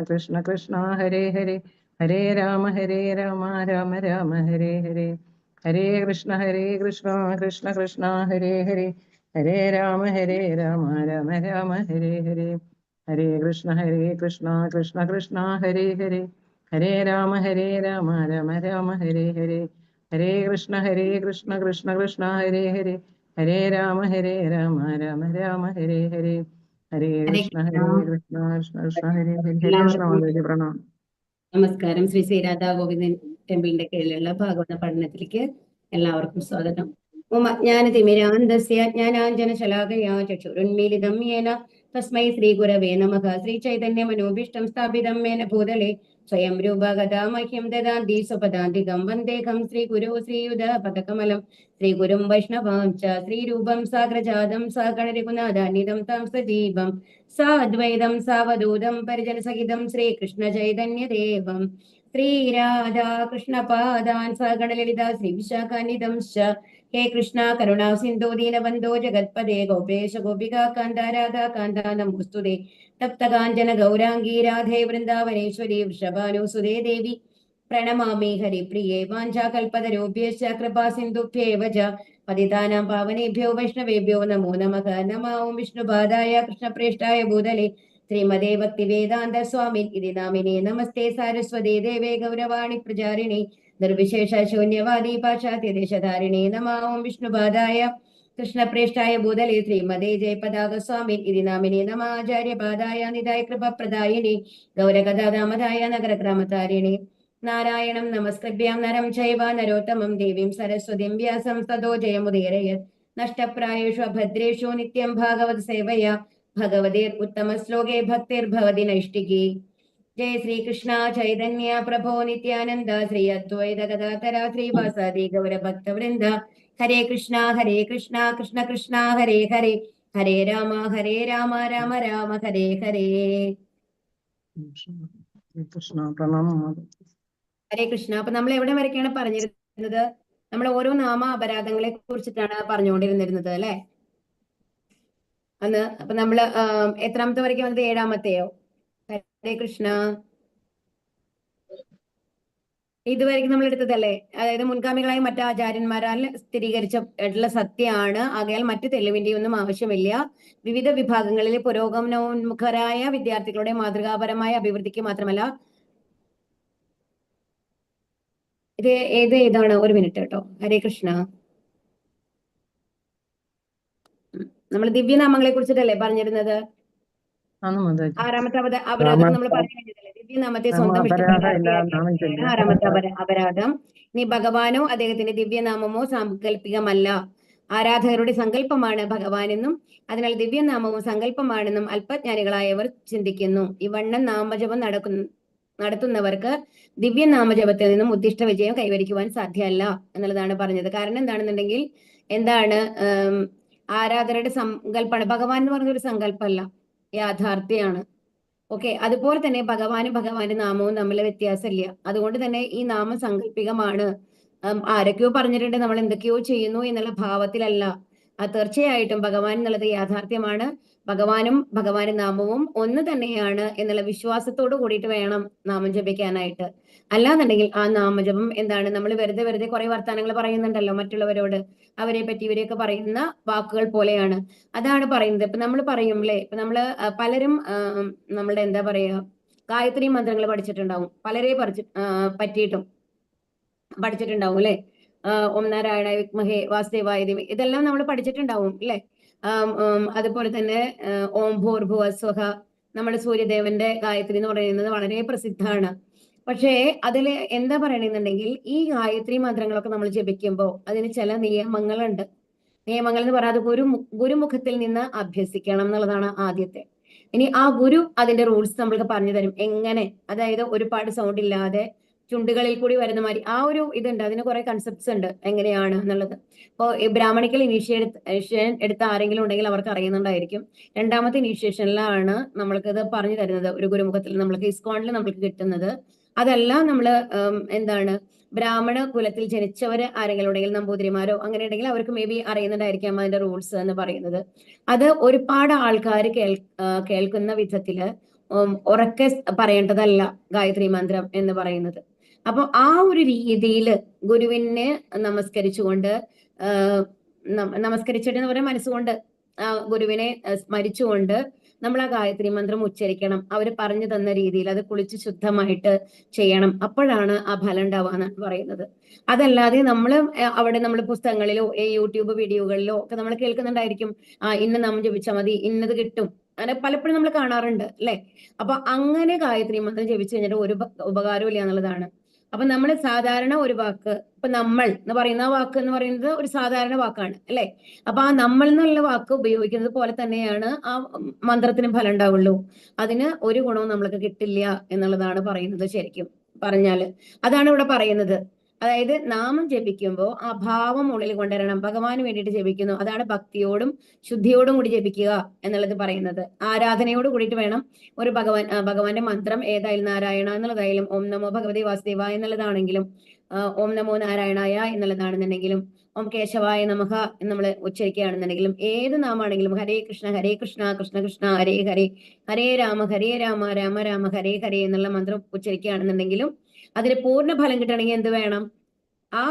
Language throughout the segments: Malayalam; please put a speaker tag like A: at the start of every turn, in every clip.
A: കൃഷ്ണ കൃഷ്ണ ഹരേ ഹരേ ഹരേ രാമ രാമ രാമ ഹരേ ഹരേ ഹരേ കൃഷ്ണ കൃഷ്ണ കൃഷ്ണ ഹരേ ഹരേ ഹരേ രാമ രാമ രാമ ഹരേ ഹരേ ഹരേ കൃഷ്ണ കൃഷ്ണ കൃഷ്ണ ഹരേ ഹരേ ഹരേ രാമ രാമ രാമ ഹരേ ഹരേ ഹരേ കൃഷ്ണ കൃഷ്ണ ഹരേ ഹരേ ഹരേ രാമ രാമ രാമ ഹരേ ഹരേ ഹരേ കൃഷ്ണ കൃഷ്ണ കൃഷ്ണ ഹരേ ഹരേ ഹരേ കൃഷ്ണ മാതാജി പ്രണാം.
B: നമസ്കാരം. ശ്രീ ശ്രീരാധാ ഗോവിന്ദൻ ടെമ്പിളിന്റെ കീഴിലുള്ള ഭാഗവത പഠനത്തിലേക്ക് എല്ലാവർക്കും സ്വാഗതം. ജ്ഞാനതിമിരാന്തസ്യ ജ്ഞാനാഞ്ജനശലാകയാ ചക്ഷുരുന്മീലിതം യേന തസ്മൈ ശ്രീ ഗുരവേ നമഃ. ശ്രീ ചൈതന്യ മനോഭീഷ്ടം സ്ഥാപിതം മേന ഭൂതലേ സ്വയം രൂപഗതാ മഹ്യം ദദാന്തി സ്വപദാന്തികം വന്ദേഹം ശ്രീ ഗുരു ശ്രീയുധ പദകമലം ശ്രീ ഗുരും വൈഷ്ണവാം ച ശ്രീരൂപം സാഗ്രജാതം സഗണരഘുനാഥാന്വിതം താം സജീവം സാദ്വൈതം സാവധൂതം പരിജനസഹിതം ശ്രീകൃഷ്ണ ചൈതന്യദേവം ശ്രീരാധാ കൃഷ്ണപാദാൻ സഗണലളിത ശ്രീ വിശാഖാന്വിതം ഹേ കൃഷ്ണ കരുണാ സിന്ധോ ദീനബന്ധോ ജഗത്പദേ ഗോപേശ ഗോപികാ കാന്ത രാധാ കാന്ത നമോസ്തുതേ തപ്തകാഞ്ചന ഗൗരാംഗീ രാധേ വൃന്ദാവനേശ്വരി വൃഷഭാനുസുതേ ദേവി പ്രണമാമി ഹരിപ്രിയേ വാഞ്ചാകൽപതരൂഭ്യശ്ച കൃപാ സിന്ധുഭ്യേവ ച പതിതാനാം പാവനേഭ്യോ വൈഷ്ണവേഭ്യോ നമോ നമഃ. നമോ വിഷ്ണുപാദായ കൃഷ്ണപ്രേഷ്ഠായ ഭൂതലേ ശ്രീമദേ ഭക്തിവേദാന്ത സ്വാമി ഇതി നാമിനേ. നമസ്തേ സാരസ്വതേ ദേവേ ഗൗരവാണി പ്രചാരിണി നിർവിശേഷ ശൂന്യവാദി പാശ്ചാത്യദേശധാരിണി. നമോ വിഷ്ണുപാദായ കൃഷ്ണപ്രേഷ്ഠായ ഭൂതലേ ശ്രീമദേ ജയപതാക സ്വാമി ഇതി നാമിനേ. നമാചാര്യപാദായ നിതായ കൃപപ്രദായിനി ഗൗരകഥാദാമതായ നഗരഗ്രാമതാരിണി. നാരായണം നമസ്കൃഭ്യാം നരം ചൈവ നരോത്തമം ദേവീം സരസ്വതീം വ്യാസം തതോ ജയമുദീരയത്. നഷ്ടപ്രായേഷു അഭദ്രേഷു നിത്യം ഭാഗവത സേവയാ ഭഗവതീർ ഉത്തമ ശ്ലോകേ ഭക്തിർഭവതി നൈഷ്ഠികി. ജയ ശ്രീകൃഷ്ണ ചൈതന്യ പ്രഭോ നിത്യാനന്ദ ശ്രീ അദ്വൈത ഗദാധര ശ്രീവാസാദി ഗൗരഭക്തവൃന്ദ. ഹരേ കൃഷ്ണ കൃഷ്ണ കൃഷ്ണ ഹരേ ഹരേ ഹരേ രാമ രാമ രാമ ഹരേ ഹരേ.
A: കൃഷ്ണ പ്രണാം.
B: ഹരേ കൃഷ്ണ. അപ്പൊ നമ്മൾ എവിടെ വരയ്ക്കാണ് പറഞ്ഞിരുന്നത്? നമ്മൾ ഓരോ നാമ അപരാധങ്ങളെ കുറിച്ചിട്ടാണ് പറഞ്ഞുകൊണ്ടിരുന്നിരുന്നത് അല്ലെ അന്ന്. അപ്പൊ നമ്മള് എത്രാമത്തെ വരയ്ക്ക് വന്നത്? 7-മത്തെയോ? ഹരേ കൃഷ്ണ. ഇതുവരെയ്ക്ക് നമ്മൾ എടുത്തതല്ലേ? അതായത് മുൻഗാമികളായ മറ്റു ആചാര്യന്മാരാൽ സ്ഥിരീകരിച്ചിട്ടുള്ള സത്യമാണ്. ആകയാൽ മറ്റു തെളിവിന്റെ ഒന്നും ആവശ്യമില്ല. വിവിധ വിഭാഗങ്ങളിൽ പുരോഗമനോന്മുഖരായ വിദ്യാർത്ഥികളുടെ മാതൃകാപരമായ അഭിവൃദ്ധിക്ക് മാത്രമല്ല. ഏതാണ്? ഒരു മിനിറ്റ് കേട്ടോ. ഹരേ കൃഷ്ണ. നമ്മൾ ദിവ്യനാമങ്ങളെ കുറിച്ചിട്ടല്ലേ പറഞ്ഞിരുന്നത്? 6-മത്തെ അപരാധം നമ്മൾ പറഞ്ഞിരുന്നില്ലേ? ദിവ്യനാമത്തെ സ്വന്തം ഇഷ്ടപ്രകാരം 6-മത്തെ അപരാധം. ഇനി ഭഗവാനോ അദ്ദേഹത്തിന്റെ ദിവ്യനാമമോ സാങ്കല്പികമല്ല, ആരാധകരുടെ സങ്കല്പമാണ് ഭഗവാനെന്നും അതിനാൽ ദിവ്യനാമവും സങ്കല്പമാണെന്നും അല്പജ്ഞാനികളായവർ ചിന്തിക്കുന്നു. ഇവണ്ണം നാമജപം നടത്തുന്നവർക്ക് ദിവ്യനാമജപത്തിൽ നിന്നും ഉദ്ദിഷ്ട വിജയം കൈവരിക്കുവാൻ സാധ്യമല്ല എന്നുള്ളതാണ് പറഞ്ഞത്. കാരണം എന്താണെന്നുണ്ടെങ്കിൽ എന്താണ്? ആരാധകരുടെ സങ്കല്പമാണ്. ഭഗവാൻ എന്ന് പറഞ്ഞൊരു സങ്കല്പമല്ല, യാഥാർത്ഥ്യമാണ്. ഓക്കെ. അതുപോലെ തന്നെ ഭഗവാനും ഭഗവാന്റെ നാമവും തമ്മിൽ വ്യത്യാസമില്ല. അതുകൊണ്ട് തന്നെ ഈ നാമം സങ്കല്പികമാണ്. ആരൊക്കെയോ പറഞ്ഞിട്ടുണ്ട് നമ്മൾ എന്തൊക്കെയോ ചെയ്യുന്നു എന്നുള്ള ഭാവത്തിലല്ല. തീർച്ചയായിട്ടും ഭഗവാൻ എന്നുള്ളത് യാഥാർത്ഥ്യമാണ്. ഭഗവാനും ഭഗവാന്റെ നാമവും ഒന്ന് തന്നെയാണ് എന്നുള്ള വിശ്വാസത്തോട് കൂടിയിട്ട് വേണം നാമം ജപിക്കാനായിട്ട്. അല്ലാന്നുണ്ടെങ്കിൽ ആ നാമജപം എന്താണ്? നമ്മൾ വെറുതെ കുറെ വർത്താനങ്ങൾ പറയുന്നുണ്ടല്ലോ മറ്റുള്ളവരോട്, അവരെ പറ്റി ഇവരെയൊക്കെ പറയുന്ന വാക്കുകൾ പോലെയാണ്. അതാണ് പറയുന്നത്. ഇപ്പൊ നമ്മൾ പറയും അല്ലെ, ഇപ്പൊ നമ്മള് പലരും നമ്മളുടെ എന്താ പറയാ ഗായത്രി മന്ത്രങ്ങൾ പഠിച്ചിട്ടുണ്ടാവും. പലരെ പറ്റിയിട്ടും പഠിച്ചിട്ടുണ്ടാവും അല്ലെ. ഓം നാരായണ വിദ്മഹേ വാസുദേവായ ധീമഹി, ഇതെല്ലാം നമ്മൾ പഠിച്ചിട്ടുണ്ടാവും അല്ലെ. അതുപോലെ തന്നെ ഓം ഭൂർഭുവ സ്വഹ, നമ്മുടെ സൂര്യദേവന്റെ ഗായത്രി എന്ന് പറയുന്നത് വളരെ പ്രസിദ്ധമാണ്. പക്ഷേ അതിൽ എന്താ പറയണെന്നുണ്ടെങ്കിൽ ഈ ഗായത്രി മന്ത്രങ്ങളൊക്കെ നമ്മൾ ജപിക്കുമ്പോൾ അതിന് ചില നിയമങ്ങളുണ്ട്. നിയമങ്ങൾ എന്ന് പറയാതെ ഗുരുമുഖത്തിൽ നിന്ന് അഭ്യസിക്കണം എന്നുള്ളതാണ് ആദ്യത്തെ. ഇനി ആ ഗുരു അതിന്റെ റൂൾസ് നമ്മൾക്ക് പറഞ്ഞു തരും. എങ്ങനെ, അതായത് ഒരുപാട് സൗണ്ട് ഇല്ലാതെ ചുണ്ടുകളിൽ കൂടി വരുന്ന മാതിരി ആ ഒരു ഇതുണ്ട്. അതിന് കുറെ കൺസെപ്റ്റ്സ് ഉണ്ട് എങ്ങനെയാണ് എന്നുള്ളത്. ഇപ്പോൾ ബ്രാഹ്മണിക്കൽ ഇനീഷ്യേഷൻ എടുത്ത ആരെങ്കിലും ഉണ്ടെങ്കിൽ അവർക്ക് അറിയുന്നുണ്ടായിരിക്കും. 2-മത്തെ ഇനീഷ്യേഷനിലാണ് നമ്മൾക്ക് ഇത് പറഞ്ഞു തരുന്നത്. ഒരു ഗുരുമുഖത്തിൽ നമ്മൾക്ക് ഇസ്കോണിൽ നമ്മൾക്ക് കിട്ടുന്നത് അതെല്ലാം നമ്മൾ എന്താണ് ബ്രാഹ്മണ കുലത്തിൽ ജനിച്ചവര് ആരെങ്കിലും ഉണ്ടെങ്കിൽ, നമ്പൂതിരിമാരോ അങ്ങനെ ഉണ്ടെങ്കിൽ അവർക്ക് മേ ബി അറിയുന്നുണ്ടായിരിക്കാം അതിന്റെ റൂൾസ് എന്ന് പറയുന്നത്. അത് ഒരുപാട് ആൾക്കാർ കേൾക്കുന്ന വിധത്തില് ഉറക്കെ പറയേണ്ടതല്ല ഗായത്രി മന്ത്രം എന്ന് പറയുന്നത്. അപ്പൊ ആ ഒരു രീതിയിൽ ഗുരുവിനെ നമസ്കരിച്ചുകൊണ്ട് നമസ്കരിച്ചിട്ട് എന്ന് പറയാൻ മനസ്സുകൊണ്ട് ഗുരുവിനെ സ്മരിച്ചുകൊണ്ട് നമ്മൾ ആ ഗായത്രി മന്ത്രം ഉച്ചരിക്കണം. അവർ പറഞ്ഞു തന്ന രീതിയിൽ അത് കുളിച്ച് ശുദ്ധമായിട്ട് ചെയ്യണം. അപ്പോഴാണ് ആ ഫലം ഉണ്ടാവുക എന്നാണ് പറയുന്നത്. അതല്ലാതെ നമ്മൾ അവിടെ നമ്മൾ പുസ്തകങ്ങളിലോ യൂട്യൂബ് വീഡിയോകളിലോ ഒക്കെ നമ്മൾ കേൾക്കുന്നുണ്ടായിരിക്കും, ഇന്ന നാമം ജപിച്ചാൽ മതി, ഇന്നത് കിട്ടും. അങ്ങനെ പലപ്പോഴും നമ്മൾ കാണാറുണ്ട് അല്ലെ. അപ്പൊ അങ്ങനെ ഗായത്രി മന്ത്രം ജപിച്ചു കഴിഞ്ഞിട്ട് ഒരു ഉപകാരവും ഇല്ല എന്നുള്ളതാണ്. അപ്പൊ നമ്മൾ സാധാരണ ഒരു വാക്ക്, ഇപ്പൊ നമ്മൾ എന്ന് പറയുന്ന വാക്ക് എന്ന് പറയുന്നത് ഒരു സാധാരണ വാക്കാണ് അല്ലെ. അപ്പൊ ആ നമ്മൾ എന്നുള്ള വാക്ക് ഉപയോഗിക്കുന്നത് പോലെ തന്നെയാണ് ആ മന്ത്രത്തിന് ഫലം ഉണ്ടാവുള്ളൂ. അതിന് ഒരു ഗുണവും നമ്മൾക്ക് കിട്ടില്ല എന്നുള്ളതാണ് പറയുന്നത്. ശരിക്കും പറഞ്ഞാല് അതാണ് ഇവിടെ പറയുന്നത്. അതായത് നാമം ജപിക്കുമ്പോൾ ആ ഭാവം ഉള്ളിൽ കൊണ്ടുവരണം. ഭഗവാന് വേണ്ടിയിട്ട് ജപിക്കുന്നു, അതാണ് ഭക്തിയോടും ശുദ്ധിയോടും കൂടി ജപിക്കുക എന്നുള്ളത് പറയുന്നത്. ആരാധനയോട് കൂടിയിട്ട് വേണം ഒരു ഭഗവാന്റെ മന്ത്രം ഏതായാലും നാരായണ എന്നുള്ളതായാലും, ഓം നമോ ഭഗവതി വാസുദേവ എന്നുള്ളതാണെങ്കിലും, ഓം നമോ നാരായണായ എന്നുള്ളതാണെന്നുണ്ടെങ്കിലും, ഓം കേശവായ നമഃ എന്ന് നമ്മൾ ഉച്ചരിക്കുകയാണെന്നുണ്ടെങ്കിലും, ഏത് നാമാണെങ്കിലും ഹരേ കൃഷ്ണ കൃഷ്ണ കൃഷ്ണ ഹരേ ഹരേ, ഹരേ രാമ രാമ രാമ ഹരേ ഹരേ എന്നുള്ള മന്ത്രം ഉച്ചരിക്കുകയാണെന്നുണ്ടെങ്കിലും അതിന് പൂർണ്ണ ഫലം കിട്ടണമെങ്കിൽ എന്ത് വേണം? ആ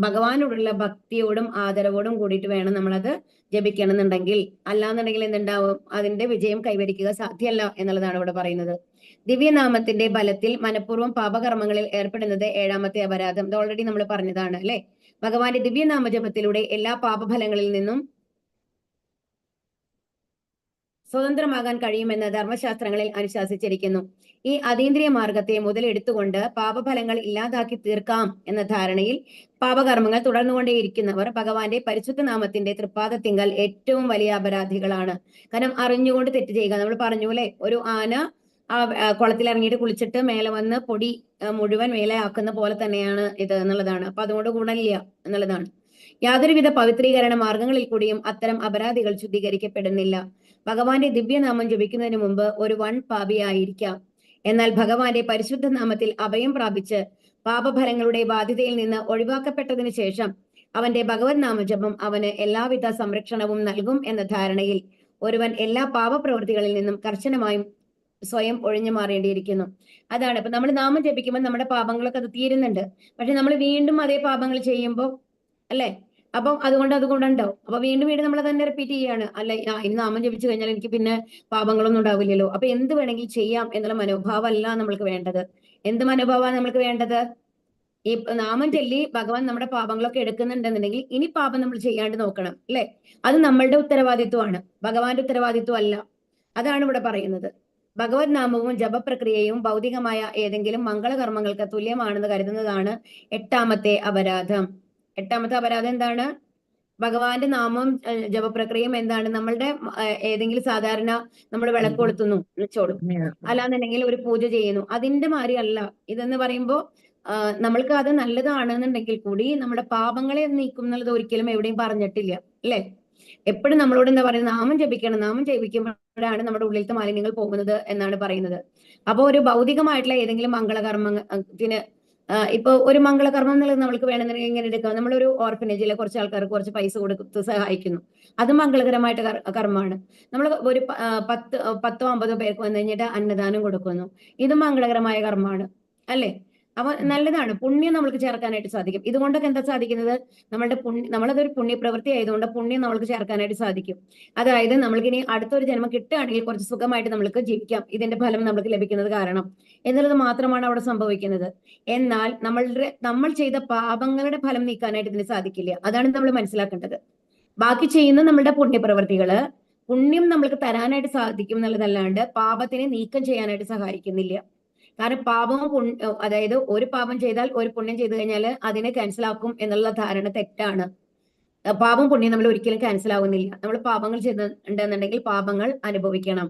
B: ഭഗവാനോടുള്ള ഭക്തിയോടും ആദരവോടും കൂടിയിട്ട് വേണം നമ്മളത് ജപിക്കണമെന്നുണ്ടെങ്കിൽ. അല്ലാന്നുണ്ടെങ്കിൽ എന്തുണ്ടാവും? അതിന്റെ വിജയം കൈവരിക്കുക സാധ്യമല്ല എന്നുള്ളതാണ് ഇവിടെ പറയുന്നത്. ദിവ്യനാമത്തിന്റെ ബലത്തിൽ മനഃപൂർവ്വം പാപകർമ്മങ്ങളിൽ ഏർപ്പെടുന്നത് 7ാമത്തെ അപരാധം. ഇത് ഓൾറെഡി നമ്മൾ പറഞ്ഞതാണ് അല്ലെ. ഭഗവാന്റെ ദിവ്യനാമ ജപത്തിലൂടെ എല്ലാ പാപഫലങ്ങളിൽ നിന്നും സ്വതന്ത്രമാകാൻ കഴിയുമെന്ന് ധർമ്മശാസ്ത്രങ്ങളിൽ അനുശാസിച്ചിരിക്കുന്നു. ഈ അതീന്ദ്രിയ മാർഗത്തെ മുതലെടുത്തുകൊണ്ട് പാപഫലങ്ങൾ ഇല്ലാതാക്കി തീർക്കാം എന്ന ധാരണയിൽ പാപകർമ്മങ്ങൾ തുടർന്നുകൊണ്ടേയിരിക്കുന്നവർ ഭഗവാന്റെ പരിശുദ്ധ നാമത്തിന്റെ തൃപ്പാദത്തിങ്കൽ ഏറ്റവും വലിയ അപരാധികളാണ്. കാരണം അറിഞ്ഞുകൊണ്ട് തെറ്റ് ചെയ്യുക. നമ്മൾ പറഞ്ഞു അല്ലെ, ഒരു ആന കുളത്തിൽ ഇറങ്ങിയിട്ട് കുളിച്ചിട്ട് മേലെ വന്ന് പൊടി മുഴുവൻ മേലെ ആക്കുന്ന പോലെ തന്നെയാണ് ഇത് എന്നുള്ളതാണ്. അപ്പൊ അതുകൊണ്ട് ഗുണമില്ല എന്നുള്ളതാണ്. യാതൊരുവിധ പവിത്രീകരണ മാർഗങ്ങളിൽ കൂടിയും അത്തരം അപരാധികൾ ശുദ്ധീകരിക്കപ്പെടുന്നില്ല. ഭഗവാന്റെ ദിവ്യനാമം ജപിക്കുന്നതിന് മുമ്പ് ഒരു വൻ പാപിയായിരിക്കാം. എന്നാൽ ഭഗവാന്റെ പരിശുദ്ധ നാമത്തിൽ അഭയം പ്രാപിച്ച് പാപഫലങ്ങളുടെ ബാധ്യതയിൽ നിന്ന് ഒഴിവാക്കപ്പെട്ടതിന് ശേഷം അവന്റെ ഭഗവത് നാമജപം അവന് എല്ലാവിധ സംരക്ഷണവും നൽകും എന്ന ധാരണയിൽ ഒരുവൻ എല്ലാ പാപപ്രവൃത്തികളിൽ നിന്നും കർശനമായും സ്വയം ഒഴിഞ്ഞു മാറേണ്ടിയിരിക്കുന്നു. അതാണ് ഇപ്പൊ നമ്മൾ നാമം ജപിക്കുമ്പോൾ നമ്മുടെ പാപങ്ങളൊക്കെ അത് തീരുന്നുണ്ട്. പക്ഷെ നമ്മൾ വീണ്ടും അതേ പാപങ്ങൾ ചെയ്യുമ്പോൾ അല്ലെ, അപ്പം അതുകൊണ്ടുണ്ടാവും. അപ്പൊ വീണ്ടും നമ്മൾ തന്നെ റിപ്പീറ്റ് ചെയ്യാണ്. അല്ല, ഇനി നാമം ജപിച്ചു കഴിഞ്ഞാൽ എനിക്ക് പിന്നെ പാപങ്ങളൊന്നും ഉണ്ടാവില്ലല്ലോ, അപ്പൊ എന്ത് വേണമെങ്കിൽ ചെയ്യാം എന്നുള്ള മനോഭാവമല്ല നമ്മൾക്ക് വേണ്ടത്. എന്ത് മനോഭാവമാണ് നമ്മൾക്ക് വേണ്ടത്? ഈ നാമം ചൊല്ലി ഭഗവാൻ നമ്മുടെ പാപങ്ങളൊക്കെ എടുക്കുന്നുണ്ടെന്നുണ്ടെങ്കിൽ ഇനി പാപം നമ്മൾ ചെയ്യാണ്ട് നോക്കണം അല്ലെ. അത് നമ്മളുടെ ഉത്തരവാദിത്വമാണ്, ഭഗവാന്റെ ഉത്തരവാദിത്വം അല്ല. അതാണ് ഇവിടെ പറയുന്നത്. ഭഗവത് നാമവും ജപപ്രക്രിയയും ഭൗതികമായ ഏതെങ്കിലും മംഗളകർമ്മങ്ങൾക്ക് തുല്യമാണെന്ന് കരുതുന്നതാണ് 8ാമത്തെ അപരാധം. 8ാമത്തെ അപരാധം എന്താണ്? ഭഗവാന്റെ നാമം ജപപ്രക്രിയയും എന്താണ്? നമ്മളുടെ ഏതെങ്കിലും സാധാരണ നമ്മൾ വിളക്ക് കൊളുത്തുന്നു വെച്ചോളും, അല്ലാന്നുണ്ടെങ്കിൽ ഒരു പൂജ ചെയ്യുന്നു, അതിന്റെ മാതിരി അല്ല ഇതെന്ന് പറയുമ്പോ നമ്മൾക്ക് അത് നല്ലതാണെന്നുണ്ടെങ്കിൽ കൂടി നമ്മുടെ പാപങ്ങളെ നീക്കും എന്നുള്ളത് ഒരിക്കലും എവിടെയും പറഞ്ഞിട്ടില്ല അല്ലെ. എപ്പോഴും നമ്മളോട് എന്താ പറയുന്നത്? നാമം ജപിക്കണം, നാമം ജപിക്കുമ്പോഴാണ് നമ്മുടെ ഉള്ളിലത്തെ മാലിന്യങ്ങൾ പോകുന്നത് എന്നാണ് പറയുന്നത്. അപ്പൊ ഒരു ഭൗതികമായിട്ടുള്ള ഏതെങ്കിലും മംഗളകർമ്മത്തിന് ഇപ്പൊ ഒരു മംഗളകർമ്മം എന്നുള്ളത് നമ്മൾക്ക് വേണമെന്നുണ്ടെങ്കിൽ ഇങ്ങനെ എടുക്കാം. നമ്മളൊരു ഓർഫനേജിലെ കുറച്ച് ആൾക്കാർക്ക് കുറച്ച് പൈസ കൊടുത്ത് സഹായിക്കുന്നു, അത് മംഗളകരമായിട്ട് കർമ്മമാണ്. നമ്മൾ ഒരു 10 50 പേർക്ക് വന്നു കഴിഞ്ഞിട്ട് അന്നദാനം കൊടുക്കുന്നു, ഇത് മംഗളകരമായ കർമ്മമാണ് അല്ലെ. അപ്പൊ നല്ലതാണ്, പുണ്യം നമ്മൾക്ക് ചേർക്കാനായിട്ട് സാധിക്കും. ഇതുകൊണ്ടൊക്കെ എന്താ സാധിക്കുന്നത്? നമ്മളതൊരു പുണ്യപ്രവൃത്തി ആയതുകൊണ്ട് പുണ്യം നമ്മൾക്ക് ചേർക്കാനായിട്ട് സാധിക്കും. അതായത് നമ്മൾക്ക് ഇനി അടുത്തൊരു ജന്മം കിട്ടുകയാണെങ്കിൽ കുറച്ച് സുഖമായിട്ട് നമ്മൾക്ക് ജീവിക്കാം, ഇതിന്റെ ഫലം നമ്മൾക്ക് ലഭിക്കുന്നത് കാരണം എന്നുള്ളത് മാത്രമാണ് അവിടെ സംഭവിക്കുന്നത്. എന്നാൽ നമ്മൾ ചെയ്ത പാപങ്ങളുടെ ഫലം നീക്കാനായിട്ട് ഇതിന് സാധിക്കില്ല. അതാണ് നമ്മൾ മനസ്സിലാക്കേണ്ടത്. ബാക്കി ചെയ്യുന്ന നമ്മളുടെ പുണ്യപ്രവൃത്തികള് പുണ്യം നമ്മൾക്ക് തരാനായിട്ട് സാധിക്കും എന്നുള്ളതല്ലാണ്ട് പാപത്തിനെ നീക്കം ചെയ്യാനായിട്ട് സഹായിക്കുന്നില്ല. കാരണം പാപവും അതായത് ഒരു പാപം ചെയ്താൽ ഒരു പുണ്യം ചെയ്തു കഴിഞ്ഞാൽ അതിനെ ക്യാൻസൽ ആക്കും എന്നുള്ള ധാരണ തെറ്റാണ്. പാപം പുണ്യം നമ്മൾ ഒരിക്കലും ക്യാൻസൽ ആവുന്നില്ല. നമ്മൾ പാപങ്ങൾ ചെയ്തിട്ടുണ്ടെന്നുണ്ടെങ്കിൽ പാപങ്ങൾ അനുഭവിക്കണം,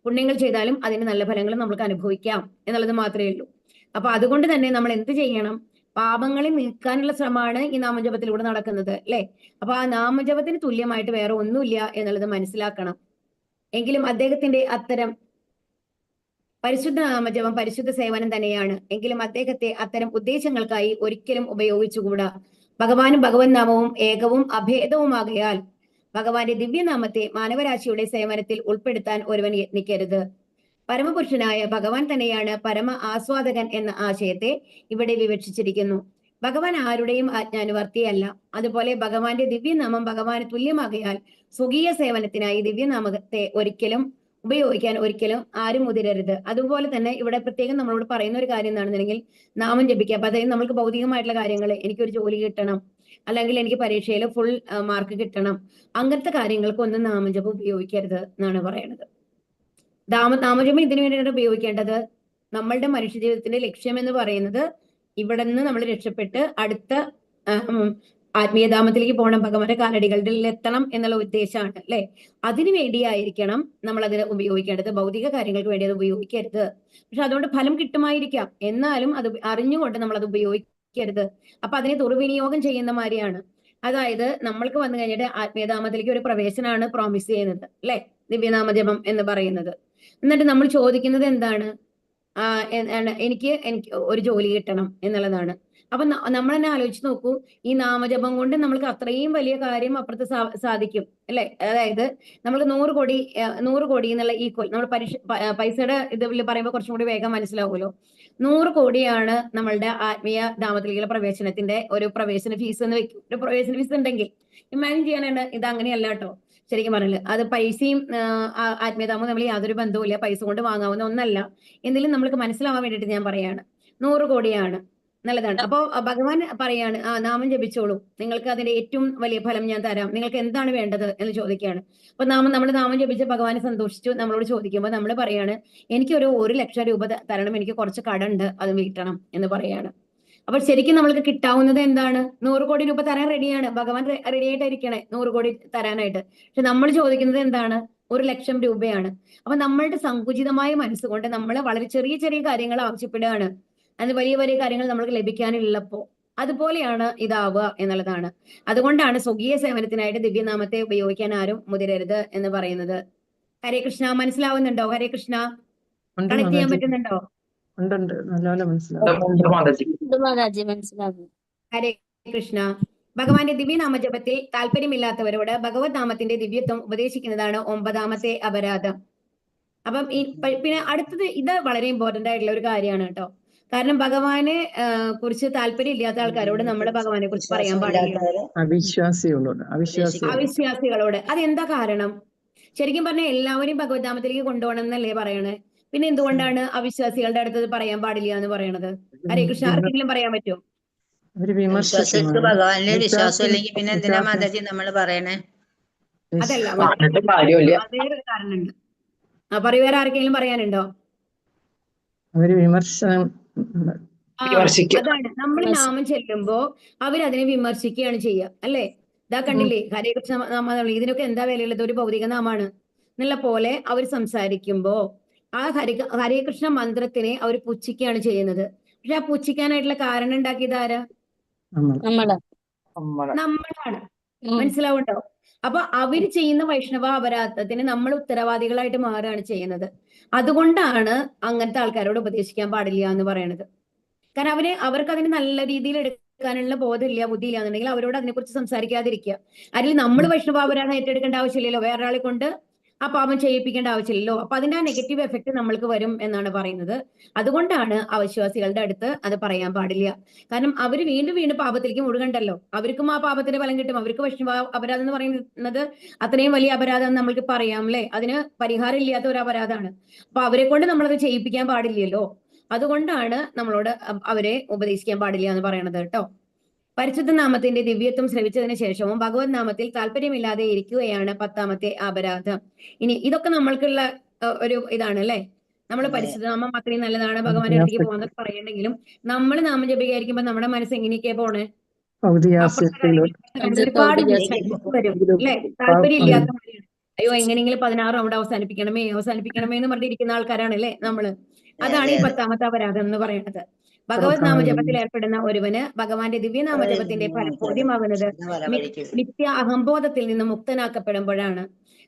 B: പുണ്യങ്ങൾ ചെയ്താലും അതിന് നല്ല ഫലങ്ങൾ നമുക്ക് അനുഭവിക്കാം എന്നുള്ളത് മാത്രമേ ഉള്ളൂ. അപ്പൊ അതുകൊണ്ട് തന്നെ നമ്മൾ എന്ത് ചെയ്യണം? പാപങ്ങളെ നീക്കാനുള്ള ശ്രമമാണ് ഈ നാമജപത്തിലൂടെ നടക്കുന്നത് അല്ലെ. അപ്പൊ ആ നാമജപത്തിന് തുല്യമായിട്ട് വേറെ ഒന്നുമില്ല എന്നുള്ളത് മനസ്സിലാക്കണം. എങ്കിലും അദ്ദേഹത്തിന്റെ അത്തരം പരിശുദ്ധ നാമജപം പരിശുദ്ധ സേവനം തന്നെയാണ്. എങ്കിലും അദ്ദേഹത്തെ അത്തരം ഉദ്ദേശങ്ങൾക്കായി ഒരിക്കലും ഉപയോഗിച്ചുകൂടാ. ഭഗവാനും ഭഗവത് നാമവും ഏകവും അഭേദവുമാകയാൽ ഭഗവാന്റെ ദിവ്യനാമത്തെ മാനവരാശിയുടെ സേവനത്തിൽ ഉൾപ്പെടുത്താൻ ഒരുവൻ യത്നിക്കരുത്. പരമപുരുഷനായ ഭഗവാൻ തന്നെയാണ് പരമ ആസ്വാദകൻ എന്ന ആശയത്തെ ഇവിടെ വിവക്ഷിച്ചിരിക്കുന്നു. ഭഗവാൻ ആരുടെയും ആജ്ഞാനുവർത്തിയല്ല. അതുപോലെ ഭഗവാന്റെ ദിവ്യനാമം ഭഗവാന് തുല്യമാകയാൽ സ്വകീയ സേവനത്തിനായി ദിവ്യനാമത്തെ ഉപയോഗിക്കാൻ ഒരിക്കലും ആരും മുതിരരുത്. അതുപോലെ തന്നെ ഇവിടെ പ്രത്യേകം നമ്മളോട് പറയുന്ന ഒരു കാര്യം എന്താണെന്നുണ്ടെങ്കിൽ നാമം ജപിക്കുക. അപ്പൊ അതായത് നമ്മൾക്ക് ഭൗതികമായിട്ടുള്ള കാര്യങ്ങൾ, എനിക്കൊരു ജോലി കിട്ടണം, അല്ലെങ്കിൽ എനിക്ക് പരീക്ഷയിൽ ഫുൾ മാർക്ക് കിട്ടണം, അങ്ങനത്തെ കാര്യങ്ങൾക്കൊന്നും നാമജപം ഉപയോഗിക്കരുത് എന്നാണ് പറയുന്നത്. നാമജപം ഇതിനു വേണ്ടിയാണ് ഉപയോഗിക്കേണ്ടത്. നമ്മളുടെ മനുഷ്യ ജീവിതത്തിന്റെ ലക്ഷ്യം എന്ന് പറയുന്നത് ഇവിടെ നിന്ന് നമ്മൾ രക്ഷപ്പെട്ട് അടുത്ത ആത്മീയധാമത്തിലേക്ക് പോകണം, ഭഗവാന്റെ കാലടികളിൽ എത്തണം എന്നുള്ള ഉദ്ദേശമാണ് അല്ലെ. അതിനു വേണ്ടിയായിരിക്കണം നമ്മൾ അതിനെ ഉപയോഗിക്കേണ്ടത്. ഭൗതിക കാര്യങ്ങൾക്ക് വേണ്ടി അത് ഉപയോഗിക്കരുത്. പക്ഷെ അതുകൊണ്ട് ഫലം കിട്ടുമായിരിക്കാം, എന്നാലും അത് അറിഞ്ഞുകൊണ്ട് നമ്മൾ അത് ഉപയോഗിക്കരുത്. അപ്പൊ അതിനെ ദുർവിനിയോഗം ചെയ്യുന്ന മാതിരിയാണ്. അതായത് നമ്മൾക്ക് വന്നു കഴിഞ്ഞിട്ട് ആത്മീയധാമത്തിലേക്ക് ഒരു പ്രവേശനമാണ് പ്രോമിസ് ചെയ്യുന്നത് അല്ലെ, ദിവ്യനാമജപം എന്ന് പറയുന്നത്. എന്നിട്ട് നമ്മൾ ചോദിക്കുന്നത് എന്താണ്? എനിക്ക് ഒരു ജോലി കിട്ടണം എന്നുള്ളതാണ്. അപ്പൊ നമ്മൾ തന്നെ ആലോചിച്ച് നോക്കൂ, ഈ നാമജപം കൊണ്ട് നമ്മൾക്ക് അത്രയും വലിയ കാര്യം അപ്പുറത്ത് സാധിക്കും അല്ലെ. അതായത് നമ്മൾക്ക് 100 കോടി എന്നുള്ള ഈക്വൽ, നമ്മൾ പൈസയുടെ ഇതിൽ പറയുമ്പോൾ കുറച്ചും കൂടി വേഗം മനസ്സിലാവുമല്ലോ. 100 കോടിയാണ് നമ്മളുടെ ആത്മീയ ധാമത്തിലേക്കുള്ള പ്രവേശനത്തിന്റെ ഒരു പ്രവേശന ഫീസ് എന്ന് വെക്കും. ഒരു പ്രവേശന ഫീസ് ഉണ്ടെങ്കിൽ ഇമാജിൻ ചെയ്യാനാണ്. ഇത് അങ്ങനെയല്ല കേട്ടോ. ശരിക്കും പറഞ്ഞാൽ അത് പൈസയും ആത്മീയധാമവും തമ്മിൽ യാതൊരു ബന്ധവുമില്ല. പൈസ കൊണ്ട് വാങ്ങാവുന്ന ഒന്നല്ല. എന്തെങ്കിലും നമ്മൾക്ക് മനസ്സിലാവാൻ വേണ്ടിയിട്ട് ഞാൻ പറയാണ്. 100 കോടിയാണ് നല്ലതാണ്. അപ്പോ ഭഗവാൻ പറയാണ്, നാമം ജപിച്ചോളൂ, നിങ്ങൾക്ക് അതിന്റെ ഏറ്റവും വലിയ ഫലം ഞാൻ തരാം, നിങ്ങൾക്ക് എന്താണ് വേണ്ടത് എന്ന് ചോദിക്കുകയാണ്. അപ്പൊ നമ്മൾ നാമം ജപിച്ച് ഭഗവാനെ സന്തോഷിച്ചു നമ്മളോട് ചോദിക്കുമ്പോൾ നമ്മൾ പറയാണ്, എനിക്കൊരു 1 ലക്ഷം രൂപ തരണം, എനിക്ക് കുറച്ച് കടമുണ്ട്, അത് വീട്ടണം എന്ന് പറയാണ്. അപ്പോൾ ശരിക്കും നമ്മൾക്ക് കിട്ടാവുന്നത് എന്താണ്? 100 കോടി രൂപ തരാൻ റെഡിയാണ് ഭഗവാൻ, റെഡി ആയിട്ടിരിക്കണേ 100 കോടി തരാനായിട്ട്. പക്ഷെ നമ്മൾ ചോദിക്കുന്നത് എന്താണ്? 1 ലക്ഷം രൂപയാണ്. അപ്പൊ നമ്മളുടെ സങ്കുചിതമായ മനസ്സുകൊണ്ട് നമ്മൾ വളരെ ചെറിയ ചെറിയ കാര്യങ്ങൾ ആവശ്യപ്പെടുകയാണ്. അത് വലിയ വലിയ കാര്യങ്ങൾ നമ്മൾക്ക് ലഭിക്കാനുള്ളപ്പോ അതുപോലെയാണ് ഇതാവുക എന്നുള്ളതാണ്. അതുകൊണ്ടാണ് സ്വകീയ സേവനത്തിനായിട്ട് ദിവ്യനാമത്തെ ഉപയോഗിക്കാൻ ആരും മുതിരരുത് എന്ന് പറയുന്നത്. ഹരേ കൃഷ്ണ, മനസ്സിലാവുന്നുണ്ടോ? ഹരേ കൃഷ്ണ, കണക്ട് ചെയ്യാൻ പറ്റുന്നുണ്ടോ? ഹരേ കൃഷ്ണ. ഭഗവാന്റെ ദിവ്യനാമജപത്തിൽ താല്പര്യമില്ലാത്തവരോട് ഭഗവത് നാമത്തിന്റെ ദിവ്യത്വം ഉപദേശിക്കുന്നതാണ് 9ാമത്തെ അപരാധം. അപ്പം പിന്നെ അടുത്തത്, ഇത് വളരെ ഇമ്പോർട്ടന്റ് ആയിട്ടുള്ള ഒരു കാര്യമാണ് കേട്ടോ. കാരണം ഭഗവാനെ കുറിച്ച് താല്പര്യം ഇല്ലാത്ത ആൾക്കാരോട് നമ്മൾ ഭഗവാനെ കുറിച്ച് പറയാൻ പാടില്ല. അവിശ്വാസികളോട്. അതെന്താ കാരണം? ശരിക്കും പറഞ്ഞാൽ എല്ലാവരെയും ഭഗവത്ധാമത്തിലേക്ക് കൊണ്ടുപോകണം എന്നല്ലേ പറയണേ. പിന്നെ എന്തുകൊണ്ടാണ് അവിശ്വാസികളുടെ അടുത്തത് പറയാൻ പാടില്ല എന്ന് പറയണത്? ഹരേ കൃഷ്ണ, ആർക്കെങ്കിലും പറയാൻ പറ്റുമോ?
C: ഭഗവാനിലെ വിശ്വാസം ഇല്ലെങ്കിൽ പിന്നെ എന്തിനാ മാതാജി നമ്മൾ പറയണേ?
B: അതല്ല, വേറൊരു കാരണമുണ്ട്. പറയൂ, വേറെ ആർക്കെങ്കിലും പറയാനുണ്ടോ? അതാണ്, നമ്മൾ നാമം ചെല്ലുമ്പോ അവരതിനെ വിമർശിക്കുകയാണ് ചെയ്യുക അല്ലെ. ഇതാ കണ്ടില്ലേ, ഹരേ കൃഷ്ണ നാമ, ഇതിനൊക്കെ എന്താ വിലയുള്ളത്, ഒരു ഭൗതിക നാമാണ് എന്നുള്ള പോലെ അവർ സംസാരിക്കുമ്പോ ആ ഹരേ കൃഷ്ണ മന്ത്രത്തിനെ അവർ പുച്ഛിക്കുകയാണ് ചെയ്യുന്നത്. പക്ഷെ ആ പുച്ഛിക്കാനായിട്ടുള്ള കാരണം ഉണ്ടാക്കിയത് ആരാ? നമ്മളാണ്. മനസ്സിലാവുണ്ടോ? അപ്പൊ അവര് ചെയ്യുന്ന വൈഷ്ണവ അപരാധത്തിന് നമ്മൾ ഉത്തരവാദികളായിട്ട് മാറുകയാണ് ചെയ്യുന്നത്. അതുകൊണ്ടാണ് അങ്ങനത്തെ ആൾക്കാരോട് ഉപദേശിക്കാൻ പാടില്ല എന്ന് പറയണത്. കാരണം അവർക്ക് അതിന് നല്ല രീതിയിൽ എടുക്കാനുള്ള ബോധമില്ല, ബുദ്ധിയില്ല എന്നുണ്ടെങ്കിൽ അവരോട് അതിനെക്കുറിച്ച് സംസാരിക്കാതിരിക്കുക. അല്ലെങ്കിൽ നമ്മൾ വൈഷ്ണവ അപരാധം ഏറ്റെടുക്കേണ്ട ആവശ്യമില്ലല്ലോ, വേറൊരാളെ കൊണ്ട് ആ പാപം ചെയ്യിപ്പിക്കേണ്ട ആവശ്യമില്ലല്ലോ. അപ്പൊ അതിന്റെ ആ നെഗറ്റീവ് എഫക്ട് നമ്മൾക്ക് വരും എന്നാണ് പറയുന്നത്. അതുകൊണ്ടാണ് അവിശ്വാസികളുടെ അടുത്ത് അത് പറയാൻ പാടില്ല. കാരണം അവർ വീണ്ടും വീണ്ടും പാപത്തിലേക്ക് മുഴുകണ്ടല്ലോ, അവർക്കും ആ പാപത്തിന്റെ ഫലം കിട്ടും. അവർക്ക് വൈഷ്ണവ അപരാധം എന്ന് പറയുന്നത് അത്രയും വലിയ അപരാധം നമ്മൾക്ക് പറയാം അല്ലെ, അതിന് പരിഹാരം ഇല്ലാത്ത ഒരു അപരാധമാണ്. അപ്പൊ അവരെ കൊണ്ട് നമ്മളത് ചെയ്യിപ്പിക്കാൻ പാടില്ലല്ലോ. അതുകൊണ്ടാണ് നമ്മളോട് അവരെ ഉപദേശിക്കാൻ പാടില്ല എന്ന് പറയണത് കേട്ടോ. പരിശുദ്ധ നാമത്തിന്റെ ദിവ്യത്വം ശ്രവിച്ചതിന് ശേഷവും ഭഗവത് നാമത്തിൽ താല്പര്യമില്ലാതെ ഇരിക്കുകയാണ് 10ാമത്തെ അപരാധം. ഇനി ഇതൊക്കെ നമ്മൾക്കുള്ള ഒരു ഇതാണ് അല്ലെ. നമ്മൾ പരിശുദ്ധ നാമം അത്രയും നല്ലതാണ്, ഭഗവാന്റെ അടുത്തേക്ക് പോകാന്നൊക്കെ പറയണ്ടെങ്കിലും നമ്മൾ നാമം ജപിക്കായിരിക്കുമ്പോ നമ്മുടെ മനസ്സ് എങ്ങനെയൊക്കെയാ പോണേ? ഒരുപാട് വരും അല്ലെ, താല്പര്യം ഇല്ലാത്ത മാതിരിയാണ്. അയ്യോ, എങ്ങനെയെങ്കിലും 16 റൗണ്ട് അവസാനിപ്പിക്കണമേ എന്ന് പറഞ്ഞിരിക്കുന്ന ആൾക്കാരാണ് അല്ലെ നമ്മള്. അതാണ് ഈ 10ാമത്തെ അപരാധം എന്ന് പറയുന്നത്. ഭഗവത് നാമജപത്തിൽ ഏർപ്പെടുന്ന ഒരുവന് ഭഗവാന്റെ ദിവ്യനാമജപത്തിന്റെ ഫലബോധ്യമാകുന്നത് നിത്യ അഹംബോധത്തിൽ നിന്ന് മുക്തനാക്കപ്പെടുമ്പോഴാണ്.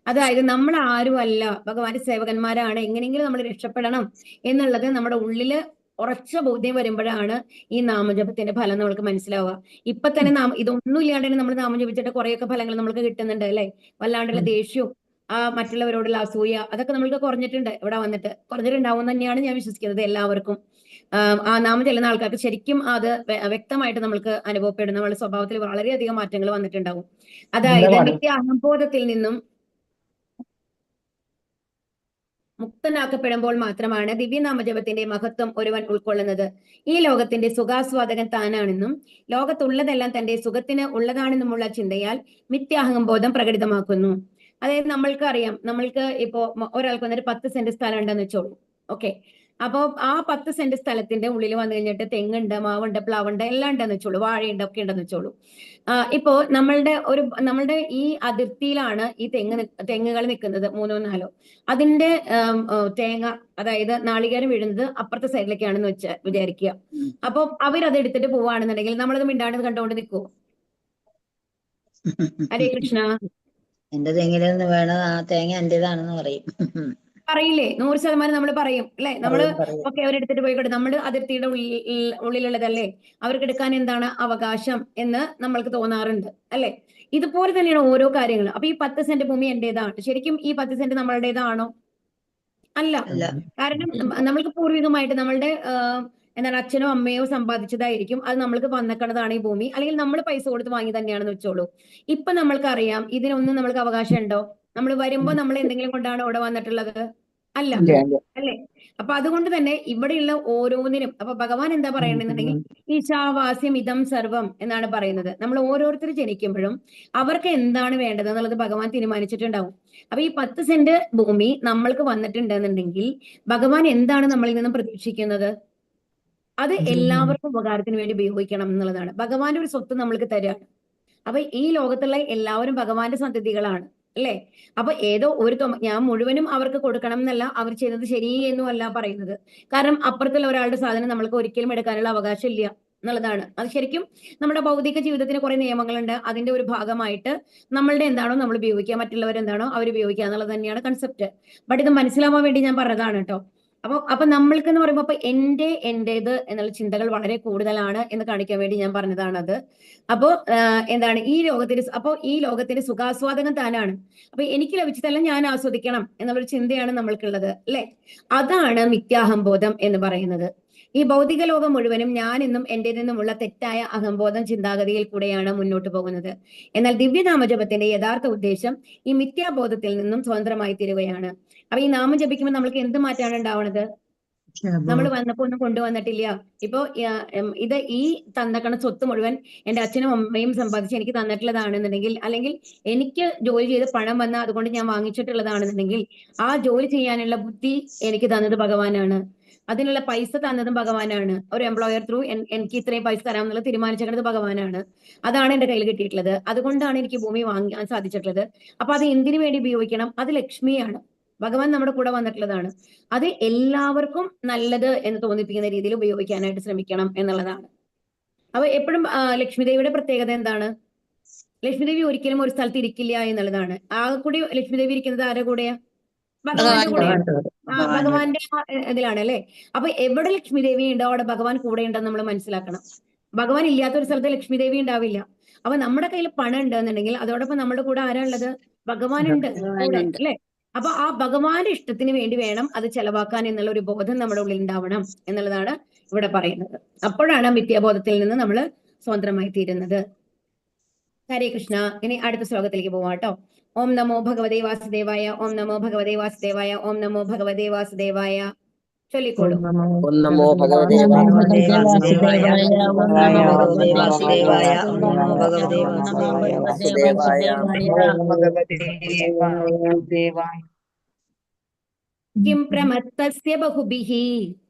B: അതായത് നമ്മൾ ആരുമല്ല, ഭഗവാന്റെ സേവകന്മാരാണ്, എങ്ങനെയെങ്കിലും നമ്മൾ രക്ഷപ്പെടണം എന്നുള്ളത് നമ്മുടെ ഉള്ളില് ഉറച്ച ബോധ്യം വരുമ്പോഴാണ് ഈ നാമജപത്തിന്റെ ഫലം നമ്മൾക്ക് മനസ്സിലാവുക. ഇപ്പൊ തന്നെ ഇതൊന്നും ഇല്ലാണ്ട് തന്നെ നമ്മൾ നാമം ജപിച്ചിട്ട് കുറെയൊക്കെ ഫലങ്ങൾ നമുക്ക് കിട്ടുന്നുണ്ട് അല്ലെ. വല്ലാണ്ടുള്ള ദേഷ്യവും ആ മറ്റുള്ളവരോടുള്ള അസൂയ, അതൊക്കെ നമ്മൾക്ക് കുറഞ്ഞിട്ടുണ്ട്. ഇവിടെ വന്നിട്ട് കുറഞ്ഞിട്ടുണ്ടാവും തന്നെയാണ് ഞാൻ വിശ്വസിക്കുന്നത് എല്ലാവർക്കും. ആ നാമം ചെല്ലുന്ന ആൾക്കാർക്ക് ശരിക്കും അത് വ്യക്തമായിട്ട് നമ്മൾക്ക് അനുഭവപ്പെടും. നമ്മുടെ സ്വഭാവത്തിൽ വളരെയധികം മാറ്റങ്ങൾ വന്നിട്ടുണ്ടാവും. അതായത് മിഥ്യ അഹംബോധത്തിൽ നിന്നും മുക്തനാക്കപ്പെടുമ്പോൾ മാത്രമാണ് ദിവ്യനാമജപത്തിന്റെ മഹത്വം ഒരുവൻ ഉൾക്കൊള്ളുന്നത്. ഈ ലോകത്തിന്റെ സുഖാസ്വാദകൻ താനാണെന്നും ലോകത്തുള്ളതെല്ലാം തന്റെ സുഖത്തിന് ഉള്ളതാണെന്നുമുള്ള ചിന്തയാൽ മിഥ്യാഹംബോധം പ്രകടിതമാക്കുന്നു. അതായത് നമ്മൾക്ക് അറിയാം, നമ്മൾക്ക് ഇപ്പോ ഒരാൾക്ക് വന്നിട്ട് 10 സെന്റ് സ്ഥലം ഉണ്ടെന്ന് വെച്ചോളൂ. ഓക്കെ, അപ്പോ ആ 10 സെന്റ് സ്ഥലത്തിന്റെ ഉള്ളിൽ വന്നു കഴിഞ്ഞിട്ട് തെങ്ങുണ്ട്, മാവുണ്ട്, പ്ലാവുണ്ട്, എല്ലാം ഉണ്ടെന്ന് വെച്ചോളൂ, വാഴയുണ്ട്, ഒക്കെ ഉണ്ടെന്ന് വെച്ചോളൂ. ഇപ്പോ നമ്മളുടെ ഈ അതിർത്തിയിലാണ് ഈ തെങ്ങുകൾ നിൽക്കുന്നത്, 3 4. അതിന്റെ തേങ്ങ, അതായത് നാളികേരം വീഴുന്നത് അപ്പുറത്തെ സൈഡിലേക്കാണെന്ന് വിചാരിക്കുക. അപ്പൊ അവരത് എടുത്തിട്ട് പോവാണെന്നുണ്ടെങ്കിൽ നമ്മളത് മിണ്ടാണ്ട് കണ്ടുകൊണ്ട് നിൽക്കുവോ? ഹരേ കൃഷ്ണ.
C: എന്റെ തെങ്ങിൽ നിന്ന് വേണം, ആ തേങ്ങ എന്റേതാണെന്ന് പറയും.
B: പറയില്ലേ? 100% നമ്മൾ പറയും അല്ലെ? നമ്മള്
C: പറയും.
B: ഒക്കെ അവരെടുത്തിട്ട് പോയിക്കോട്ടെ, നമ്മുടെ അതിർത്തിയുടെ ഉള്ളിലുള്ളതല്ലേ, അവർക്ക് എടുക്കാൻ എന്താണ് അവകാശം എന്ന് നമ്മൾക്ക് തോന്നാറുണ്ട് അല്ലെ? ഇതുപോലെ തന്നെയാണ് ഓരോ കാര്യങ്ങളും. അപ്പൊ ഈ 10 സെന്റ് ഭൂമി എന്റേതാണ്. ശരിക്കും ഈ 10 സെന്റ് നമ്മളുടേതാണോ? അല്ല. കാരണം നമ്മൾക്ക് പൂർവികമായിട്ട് നമ്മളുടെ എന്താണ് അച്ഛനോ അമ്മയോ സമ്പാദിച്ചതായിരിക്കും. അത് നമ്മൾക്ക് വന്നേക്കണതാണ് ഈ ഭൂമി, അല്ലെങ്കിൽ നമ്മൾ പൈസ കൊടുത്ത് വാങ്ങി തന്നെയാണെന്ന് വെച്ചോളൂ. ഇപ്പൊ നമ്മൾക്ക് അറിയാം, ഇതിനൊന്നും നമ്മൾക്ക് അവകാശം ഉണ്ടോ? നമ്മൾ വരുമ്പോ നമ്മൾ എന്തെങ്കിലും കൊണ്ടാണ് അവിടെ വന്നിട്ടുള്ളത്? അല്ല അല്ലേ? അപ്പൊ അതുകൊണ്ട് തന്നെ ഇവിടെയുള്ള ഓരോന്നിനും, അപ്പൊ ഭഗവാൻ എന്താ പറയണെന്നുണ്ടെങ്കിൽ ഈശാവാസ്യം ഇതം സർവം എന്നാണ് പറയുന്നത്. നമ്മൾ ഓരോരുത്തർ ജനിക്കുമ്പോഴും അവർക്ക് എന്താണ് വേണ്ടത് എന്നുള്ളത് ഭഗവാൻ തീരുമാനിച്ചിട്ടുണ്ടാവും. അപ്പൊ ഈ 10 സെന്റ് ഭൂമി നമ്മൾക്ക് വന്നിട്ടുണ്ടെന്നുണ്ടെങ്കിൽ ഭഗവാൻ എന്താണ് നമ്മളിൽ നിന്നും പ്രതീക്ഷിക്കുന്നത്? അത് എല്ലാവർക്കും ഉപകാരത്തിന് വേണ്ടി ഉപയോഗിക്കണം എന്നുള്ളതാണ്. ഭഗവാന്റെ ഒരു സ്വത്ത് നമ്മൾക്ക് തരാണ്. അപ്പൊ ഈ ലോകത്തുള്ള എല്ലാവരും ഭഗവാന്റെ സന്തതികളാണ് അല്ലെ? അപ്പൊ ഏതോ ഒരു ഞാൻ മുഴുവനും അവർക്ക് കൊടുക്കണം എന്നല്ല, അവർ ചെയ്യുന്നത് ശരിയെന്നും അല്ല പറയുന്നത്. കാരണം അപ്പുറത്തുള്ള ഒരാളുടെ സാധനം നമ്മൾക്ക് ഒരിക്കലും എടുക്കാനുള്ള അവകാശം ഇല്ല എന്നുള്ളതാണ്. അത് ശരിക്കും നമ്മുടെ ഭൗതിക ജീവിതത്തിന് കുറെ നിയമങ്ങളുണ്ട്. അതിന്റെ ഒരു ഭാഗമായിട്ട് നമ്മളുടെ എന്താണോ നമ്മൾ ഉപയോഗിക്കുക, മറ്റുള്ളവരെന്താണോ അവർ ഉപയോഗിക്കുക എന്നുള്ളത് തന്നെയാണ് കൺസെപ്റ്റ്. ബട്ട് ഇത് മനസ്സിലാവാൻ വേണ്ടി ഞാൻ പറഞ്ഞതാണ് കേട്ടോ. അപ്പൊ നമ്മൾക്ക് എന്ന് പറയുമ്പോൾ എന്റേത് എന്നുള്ള ചിന്തകൾ വളരെ കൂടുതലാണ് എന്ന് കാണിക്കാൻ വേണ്ടി ഞാൻ പറഞ്ഞതാണത്. അപ്പോ എന്താണ് ഈ ലോകത്തിന്റെ സുഖാസ്വാദകൻ താനാണ്. അപ്പൊ എനിക്ക് ലഭിച്ചതെല്ലാം ഞാൻ ആസ്വദിക്കണം എന്നുള്ളൊരു ചിന്തയാണ് നമ്മൾക്കുള്ളത് അല്ലെ? അതാണ് മിഥ്യാഹംബോധം എന്ന് പറയുന്നത്. ഈ ഭൗതിക ലോകം മുഴുവനും ഞാൻ എന്നും എന്റേതെന്നുമുള്ള തെറ്റായ അഹംബോധം ചിന്താഗതിയിൽ കൂടെയാണ് മുന്നോട്ട് പോകുന്നത്. എന്നാൽ ദിവ്യനാമജപത്തിന്റെ യഥാർത്ഥ ഉദ്ദേശം ഈ മിഥ്യാബോധത്തിൽ നിന്നും സ്വതന്ത്രമായി തീരുകയാണ്. അപ്പൊ ഈ നാമം ജപിക്കുമ്പോൾ നമ്മൾക്ക് എന്ത് മാറ്റാണ് ഉണ്ടാവുന്നത്? നമ്മൾ വന്നപ്പോ ഒന്നും കൊണ്ടുവന്നിട്ടില്ല. ഇപ്പോ ഈ തന്നക്കണ സ്വത്ത് മുഴുവൻ എന്റെ അച്ഛനും അമ്മയും സമ്പാദിച്ച് എനിക്ക് തന്നിട്ടുള്ളതാണെന്നുണ്ടെങ്കിൽ, അല്ലെങ്കിൽ എനിക്ക് ജോലി ചെയ്ത് പണം വന്ന അതുകൊണ്ട് ഞാൻ വാങ്ങിച്ചിട്ടുള്ളതാണെന്നുണ്ടെങ്കിൽ, ആ ജോലി ചെയ്യാനുള്ള ബുദ്ധി എനിക്ക് തന്നത് ഭഗവാനാണ്. അതിനുള്ള പൈസ തന്നതും ഭഗവാനാണ്. ഒരു എംപ്ലോയർ ത്രൂ എനിക്ക് ഇത്രയും പൈസ തരാമെന്നുള്ള തീരുമാനിച്ചേക്കുന്നത് ഭഗവാനാണ്. അതാണ് എന്റെ കയ്യിൽ കിട്ടിയിട്ടുള്ളത്. അതുകൊണ്ടാണ് എനിക്ക് ഭൂമി വാങ്ങാൻ സാധിച്ചിട്ടുള്ളത്. അപ്പൊ അത് എന്തിനു വേണ്ടി ഉപയോഗിക്കണം? അത് ലക്ഷ്മിയാണ്. ഭഗവാൻ നമ്മുടെ കൂടെ വന്നിട്ടുള്ളതാണ്. അത് എല്ലാവർക്കും നല്ലത് എന്ന് തോന്നിപ്പിക്കുന്ന രീതിയിൽ ഉപയോഗിക്കാനായിട്ട് ശ്രമിക്കണം എന്നുള്ളതാണ്. അപ്പൊ എപ്പോഴും ലക്ഷ്മിദേവിയുടെ പ്രത്യേകത എന്താണ്? ലക്ഷ്മിദേവി ഒരിക്കലും ഒരു സ്ഥലത്ത് ഇരിക്കില്ല എന്നുള്ളതാണ്. കൂടി ലക്ഷ്മിദേവി ഇരിക്കുന്നത് ആരുടെ കൂടെയാ? ഭഗവാന്റെ കൂടെയാണ്. ഭഗവാന്റെ ഇതിലാണ് അല്ലെ? അപ്പൊ എവിടെ ലക്ഷ്മിദേവി ഉണ്ടോ അവിടെ ഭഗവാൻ കൂടെ ഉണ്ടെന്ന് നമ്മൾ മനസ്സിലാക്കണം. ഭഗവാൻ ഇല്ലാത്ത ഒരു സ്ഥലത്ത് ലക്ഷ്മിദേവി ഉണ്ടാവില്ല. അപ്പൊ നമ്മുടെ കയ്യിൽ പണം ഉണ്ടെന്നുണ്ടെങ്കിൽ അതോടൊപ്പം നമ്മുടെ കൂടെ ആരാ ഉള്ളത്? ഭഗവാൻ ഉണ്ട് കൂടെ അല്ലെ? അപ്പൊ ആ ഭഗവാന്റെ ഇഷ്ടത്തിന് വേണ്ടി വേണം അത് ചെലവാക്കാൻ എന്നുള്ള ഒരു ബോധം നമ്മുടെ ഉള്ളിൽ ഉണ്ടാവണം എന്നുള്ളതാണ് ഇവിടെ പറയുന്നത്. അപ്പോഴാണ് മിഥ്യാബോധത്തിൽ നിന്ന് നമ്മൾ സ്വതന്ത്രമായി തീരുന്നത്. ഹരേ കൃഷ്ണ. ഇനി അടുത്ത ശ്ലോകത്തിലേക്ക് പോവാം കേട്ടോ. ഓം നമോ ഭഗവതേ വാസുദേവായ, ഓം നമോ ഭഗവതേ വാസുദേവായ, ഓം നമോ ഭഗവതേ വാസുദേവായ. ചൊല്ലിക്കോളൂ.
D: ഓം നമോ ഭഗവതേ വാസുദേവായ, ഓം നമോ ഭഗവതേ വാസുദേവായ, ഓം നമോ ഭഗവതേ വാസുദേവായ.
B: കിം പ്രമത്തസ്യ ബഹുഭിഃ,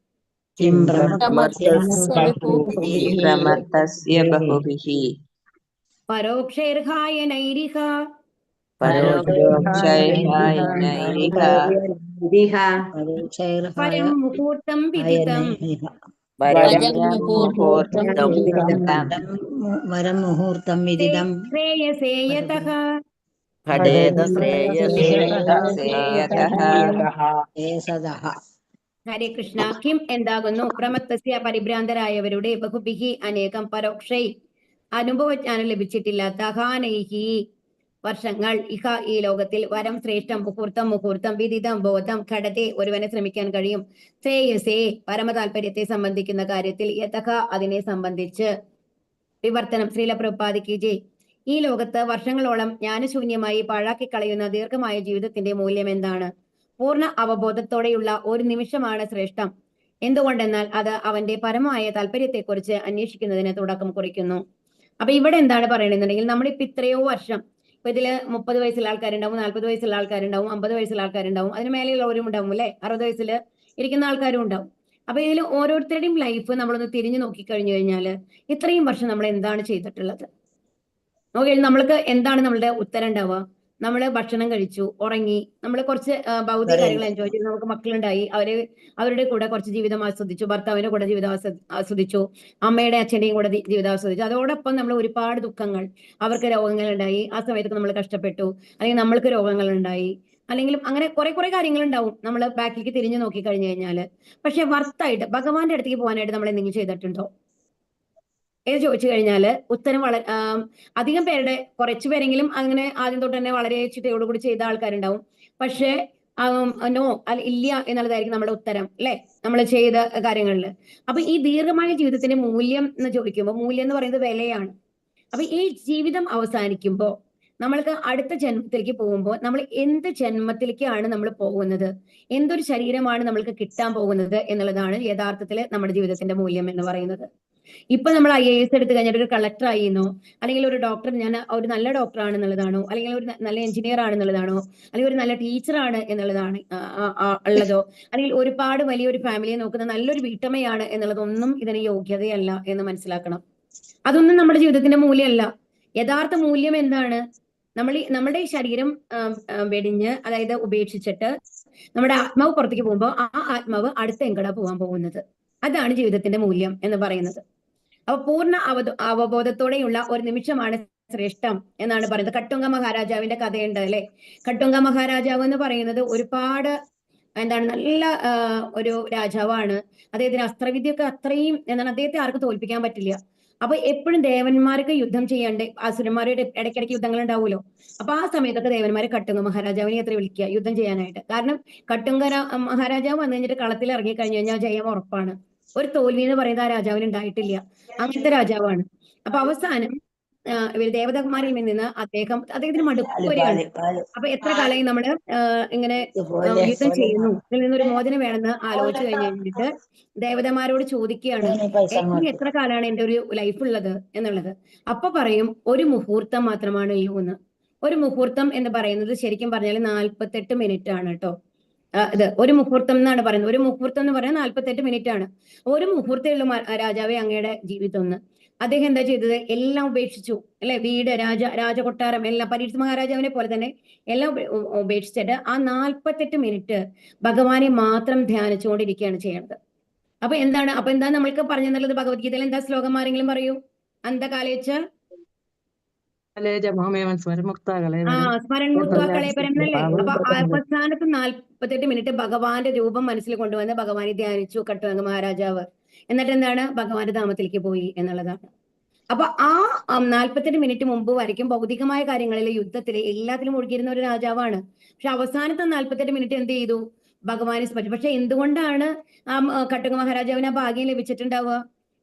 D: കിം പ്രമത്തസ്യ ബഹുഭിഃ,
B: പരോക്ഷൈർഹായനൈരിഹ,
D: പരോക്ഷൈർഹായനൈരിഹ,
B: പരം മുഹൂർത്തം വിദിതം,
C: വരം മുഹൂർത്തം വിദിതം
B: ശ്രേയസേ യതഃ, ഹരേ കൃഷ്ണ. കിം എന്താകുന്നു? പ്രമത്തസ്യ പരിഭ്രാന്തരായവരുടെ, ബഹുഭിഃ അനേകം, പരോക്ഷൈ അനുഭവജ്ഞാനം ലഭിച്ചിട്ടില്ലാത്ത, ഹാനൈഹി വർഷങ്ങൾ ഇഹ ഈ ലോകത്തിൽ വരം ശ്രേഷ്ഠം മുഹൂർത്തം മുഹൂർത്തം വിദിതം ബോധം ഘടത്തെ ഒരുവനെ ശ്രമിക്കാൻ കഴിയും ശ്രേയസേ പരമ താല്പര്യത്തെ സംബന്ധിക്കുന്ന കാര്യത്തിൽ യഥക അതിനെ സംബന്ധിച്ച് വിവർത്തനം ശ്രീല പ്രഭുപാദിക്ക് ജയ്. ഈ ലോകത്ത് വർഷങ്ങളോളം ജ്ഞാനശൂന്യമായി പാഴാക്കി കളയുന്ന ദീർഘമായ ജീവിതത്തിന്റെ മൂല്യം എന്താണ്? പൂർണ്ണ അവബോധത്തോടെയുള്ള ഒരു നിമിഷമാണ് ശ്രേഷ്ഠം. എന്തുകൊണ്ടെന്നാൽ അത് അവന്റെ പരമമായ താല്പര്യത്തെക്കുറിച്ച് അന്വേഷിക്കുന്നതിന് തുടക്കം കുറിക്കുന്നു. അപ്പൊ ഇവിടെ എന്താണ് പറയണെന്നുണ്ടെങ്കിൽ നമ്മളിപ്പോ ഇത്രയോ വർഷം, ഇപ്പൊ ഇതില് 30 വയസ്സുള്ള ആൾക്കാരുണ്ടാവും, 40 വയസ്സുള്ള ആൾക്കാരുണ്ടാവും, 50 വയസ്സുള്ള ആൾക്കാരുണ്ടാവും, അതിന് മേലെയുള്ളവരും ഉണ്ടാവും അല്ലെ, 60 വയസ്സിൽ ഇരിക്കുന്ന ആൾക്കാരും ഉണ്ടാവും. അപ്പൊ ഇതിൽ ഓരോരുത്തരുടെയും ലൈഫ് നമ്മളൊന്ന് തിരിഞ്ഞു നോക്കിക്കഴിഞ്ഞു കഴിഞ്ഞാല് ഇത്രയും വർഷം നമ്മൾ എന്താണ് ചെയ്തിട്ടുള്ളത്? നോക്കിയാൽ നമ്മൾക്ക് എന്താണ് നമ്മളുടെ ഉത്തരം ഉണ്ടാവുക? നമ്മൾ ഭക്ഷണം കഴിച്ചു, ഉറങ്ങി, നമ്മൾ കുറച്ച് ഭൗതിക കാര്യങ്ങൾ എൻജോയ് ചെയ്തു, നമുക്ക് മക്കളുണ്ടായി, അവരുടെ കൂടെ കുറച്ച് ജീവിതം ആസ്വദിച്ചു, ഭർത്താവിന്റെ കൂടെ ജീവിതം ആസ്വദിച്ചു, അമ്മയുടെ അച്ഛന്റെയും കൂടെ ജീവിതം ആസ്വദിച്ചു. അതോടൊപ്പം നമ്മൾ ഒരുപാട് ദുഃഖങ്ങൾ, അവർക്ക് രോഗങ്ങൾ ഉണ്ടായി, ആ സമയത്ത് നമ്മൾ കഷ്ടപ്പെട്ടു, അല്ലെങ്കിൽ നമ്മൾക്ക് രോഗങ്ങൾ ഉണ്ടായി, അല്ലെങ്കിൽ അങ്ങനെ കുറെ കാര്യങ്ങൾ ഉണ്ടാവും നമ്മൾ ബാക്കിലേക്ക് തിരിഞ്ഞു നോക്കി കഴിഞ്ഞു കഴിഞ്ഞാല്. പക്ഷെ വർത്തായിട്ട് ഭഗവാന്റെ അടുത്തേക്ക് പോകാനായിട്ട് നമ്മൾ എന്തെങ്കിലും ചെയ്തിട്ടുണ്ടോ എന്ന് ചോദിച്ചു കഴിഞ്ഞാല് ഉത്തരം അധികം പേരുടെ, കുറച്ചു പേരെങ്കിലും അങ്ങനെ ആദ്യം തൊട്ട് തന്നെ വളരെ ചിട്ടയോടുകൂടി ചെയ്ത ആൾക്കാരുണ്ടാവും. പക്ഷേ നോ ഇല്ല എന്നുള്ളതായിരിക്കും നമ്മുടെ ഉത്തരം അല്ലെ, നമ്മൾ ചെയ്ത കാര്യങ്ങളിൽ. അപ്പൊ ഈ ദീർഘമായ ജീവിതത്തിന്റെ മൂല്യം എന്ന് ചോദിക്കുമ്പോൾ, മൂല്യം എന്ന് പറയുന്നത് വിലയാണ്. അപ്പൊ ഈ ജീവിതം അവസാനിക്കുമ്പോൾ നമ്മൾക്ക് അടുത്ത ജന്മത്തിലേക്ക് പോകുമ്പോൾ നമ്മൾ എന്ത് ജന്മത്തിലേക്കാണ് നമ്മൾ പോകുന്നത്, എന്തൊരു ശരീരമാണ് നമ്മൾക്ക് കിട്ടാൻ പോകുന്നത് എന്നുള്ളതാണ് യഥാർത്ഥത്തിൽ നമ്മുടെ ജീവിതത്തിന്റെ മൂല്യം എന്ന് പറയുന്നത്. ഇപ്പൊ നമ്മൾ IAS എടുത്തു കഴിഞ്ഞിട്ട് ഒരു കളക്ടർ ആയിരുന്നോ, അല്ലെങ്കിൽ ഒരു ഡോക്ടർ, ഞാൻ ഒരു നല്ല ഡോക്ടർ ആണെന്നുള്ളതാണോ, അല്ലെങ്കിൽ ഒരു നല്ല എഞ്ചിനീയർ ആണെന്നുള്ളതാണോ, അല്ലെങ്കിൽ ഒരു നല്ല ടീച്ചറാണ് എന്നുള്ളതാണ് ഉള്ളതോ, അല്ലെങ്കിൽ ഒരുപാട് വലിയൊരു ഫാമിലിയെ നോക്കുന്ന നല്ലൊരു വീട്ടമ്മയാണ് എന്നുള്ളതൊന്നും ഇതിന് യോഗ്യതയല്ല എന്ന് മനസ്സിലാക്കണം. അതൊന്നും നമ്മുടെ ജീവിതത്തിന്റെ മൂല്യമല്ല. യഥാർത്ഥ മൂല്യം എന്താണ്? നമ്മുടെ ശരീരം വെടിഞ്ഞ്, അതായത് ഉപേക്ഷിച്ചിട്ട് നമ്മുടെ ആത്മാവ് പുറത്തേക്ക് പോകുമ്പോൾ ആ ആത്മാവ് അടുത്ത എങ്കടാ പോകാൻ പോകുന്നത്. അതാണ് ജീവിതത്തിന്റെ മൂല്യം എന്ന് പറയുന്നത്. അപ്പൊ പൂർണ്ണ അവബോധത്തോടെയുള്ള ഒരു നിമിഷമാണ് ശ്രേഷ്ഠം എന്നാണ് പറയുന്നത്. കട്ടുങ്ക മഹാരാജാവിന്റെ കഥയുണ്ട് അല്ലെ. കട്ടുങ്ക മഹാരാജാവ് എന്ന് പറയുന്നത് ഒരുപാട് നല്ല ഒരു രാജാവാണ്. അദ്ദേഹത്തിന് അസ്ത്രവിദ്യയൊക്കെ അത്രയും എന്താണ്, അദ്ദേഹത്തെ ആർക്കും തോൽപ്പിക്കാൻ പറ്റില്ല. അപ്പൊ എപ്പോഴും ദേവന്മാർക്ക് യുദ്ധം ചെയ്യാണ്ട്, അസുരന്മാരുടെ ഇടയ്ക്കിടയ്ക്ക് യുദ്ധങ്ങൾ ഉണ്ടാവുമല്ലോ. അപ്പൊ ആ സമയത്തൊക്കെ ദേവന്മാരെ കട്ടുങ്ക മഹാരാജാവിനെ എത്ര വിളിക്കുക യുദ്ധം ചെയ്യാനായിട്ട്. കാരണം കട്ടുങ്ക മഹാരാജാവ് വന്നു കഴിഞ്ഞിട്ട് കളത്തിൽ ഇറങ്ങി കഴിഞ്ഞു കഴിഞ്ഞാൽ ജയം ഉറപ്പാണ്. ഒരു തോൽവി എന്ന് പറയുന്നത് ആ രാജാവിന് ഉണ്ടായിട്ടില്ല. അങ്ങനത്തെ രാജാവാണ്. അപ്പൊ അവസാനം ദേവതന്മാരിൽ നിന്ന് അദ്ദേഹത്തിന് മടുപ്പ് വരികയാണ്. അപ്പൊ എത്ര കാലമായി നമ്മള് ഇങ്ങനെ യുദ്ധം ചെയ്യുന്നു, ഇതിൽ നിന്നൊരു മോചനം വേണമെന്ന് ആലോചിച്ചു കഴിഞ്ഞിട്ട് ദേവതമാരോട് ചോദിക്കുകയാണ്, എത്ര കാലമാണ് എൻ്റെ ഒരു ലൈഫ് ഉള്ളത് എന്നുള്ളത്. അപ്പൊ പറയും, ഒരു മുഹൂർത്തം മാത്രമാണ് എന്ന്. ഒരു മുഹൂർത്തം എന്ന് പറയുന്നത് ശരിക്കും പറഞ്ഞാൽ 48 മിനിറ്റ് ആണ് കേട്ടോ. ഇത് ഒരു മുഹൂർത്തം എന്നാണ് പറയുന്നത്. ഒരു മുഹൂർത്തം എന്ന് പറയുന്നത് 48 മിനിറ്റ് ആണ്. ഒരു മുഹൂർത്തമുള്ള രാജാവേ അങ്ങയുടെ ജീവിതം എന്ന്. അദ്ദേഹം എന്താ ചെയ്തത്? എല്ലാം ഉപേക്ഷിച്ചു അല്ലെ, വീട്, രാജകൊട്ടാരം എല്ലാം, പരീക്ഷ മഹാരാജാവിനെ പോലെ തന്നെ എല്ലാം ഉപേക്ഷിച്ചിട്ട് ആ 48 മിനിറ്റ് ഭഗവാനെ മാത്രം ധ്യാനിച്ചുകൊണ്ടിരിക്കുകയാണ് ചെയ്യേണ്ടത്. അപ്പൊ എന്താ നമ്മൾക്ക് പറഞ്ഞു തന്നുള്ളത്? ഭഗവത്ഗീതയിൽ എന്താ ശ്ലോകം ആരെങ്കിലും പറയൂ? അന്തകാലേച്ച സ്മരൺ മുക്ത കളേപരം എന്നല്ലേ. അപ്പൊ അവസാനത്തെ 48 മിനിറ്റ് ഭഗവാന്റെ രൂപം മനസ്സിൽ കൊണ്ടുവന്ന് ഭഗവാനെ ധ്യാനിച്ചു കട്ടുങ്ക മഹാരാജാവ്. എന്നിട്ട് എന്താണ്? ഭഗവാന്റെ ധാമത്തിലേക്ക് പോയി എന്നുള്ളതാണ്. അപ്പൊ ആ 48 മിനിറ്റ് മുമ്പ് വരയ്ക്കും ഭൗതികമായ കാര്യങ്ങളിൽ, യുദ്ധത്തില് എല്ലാത്തിലും ഒഴുകിയിരുന്ന ഒരു രാജാവാണ്. പക്ഷെ അവസാനത്തെ 48 മിനിറ്റ് എന്ത് ചെയ്തു? ഭഗവാനെ സ്മരിച്ചു. പക്ഷെ എന്തുകൊണ്ടാണ് കട്ടുങ്ക മഹാരാജാവിന് ആ ഭാഗ്യം ലഭിച്ചിട്ടുണ്ടാവുക?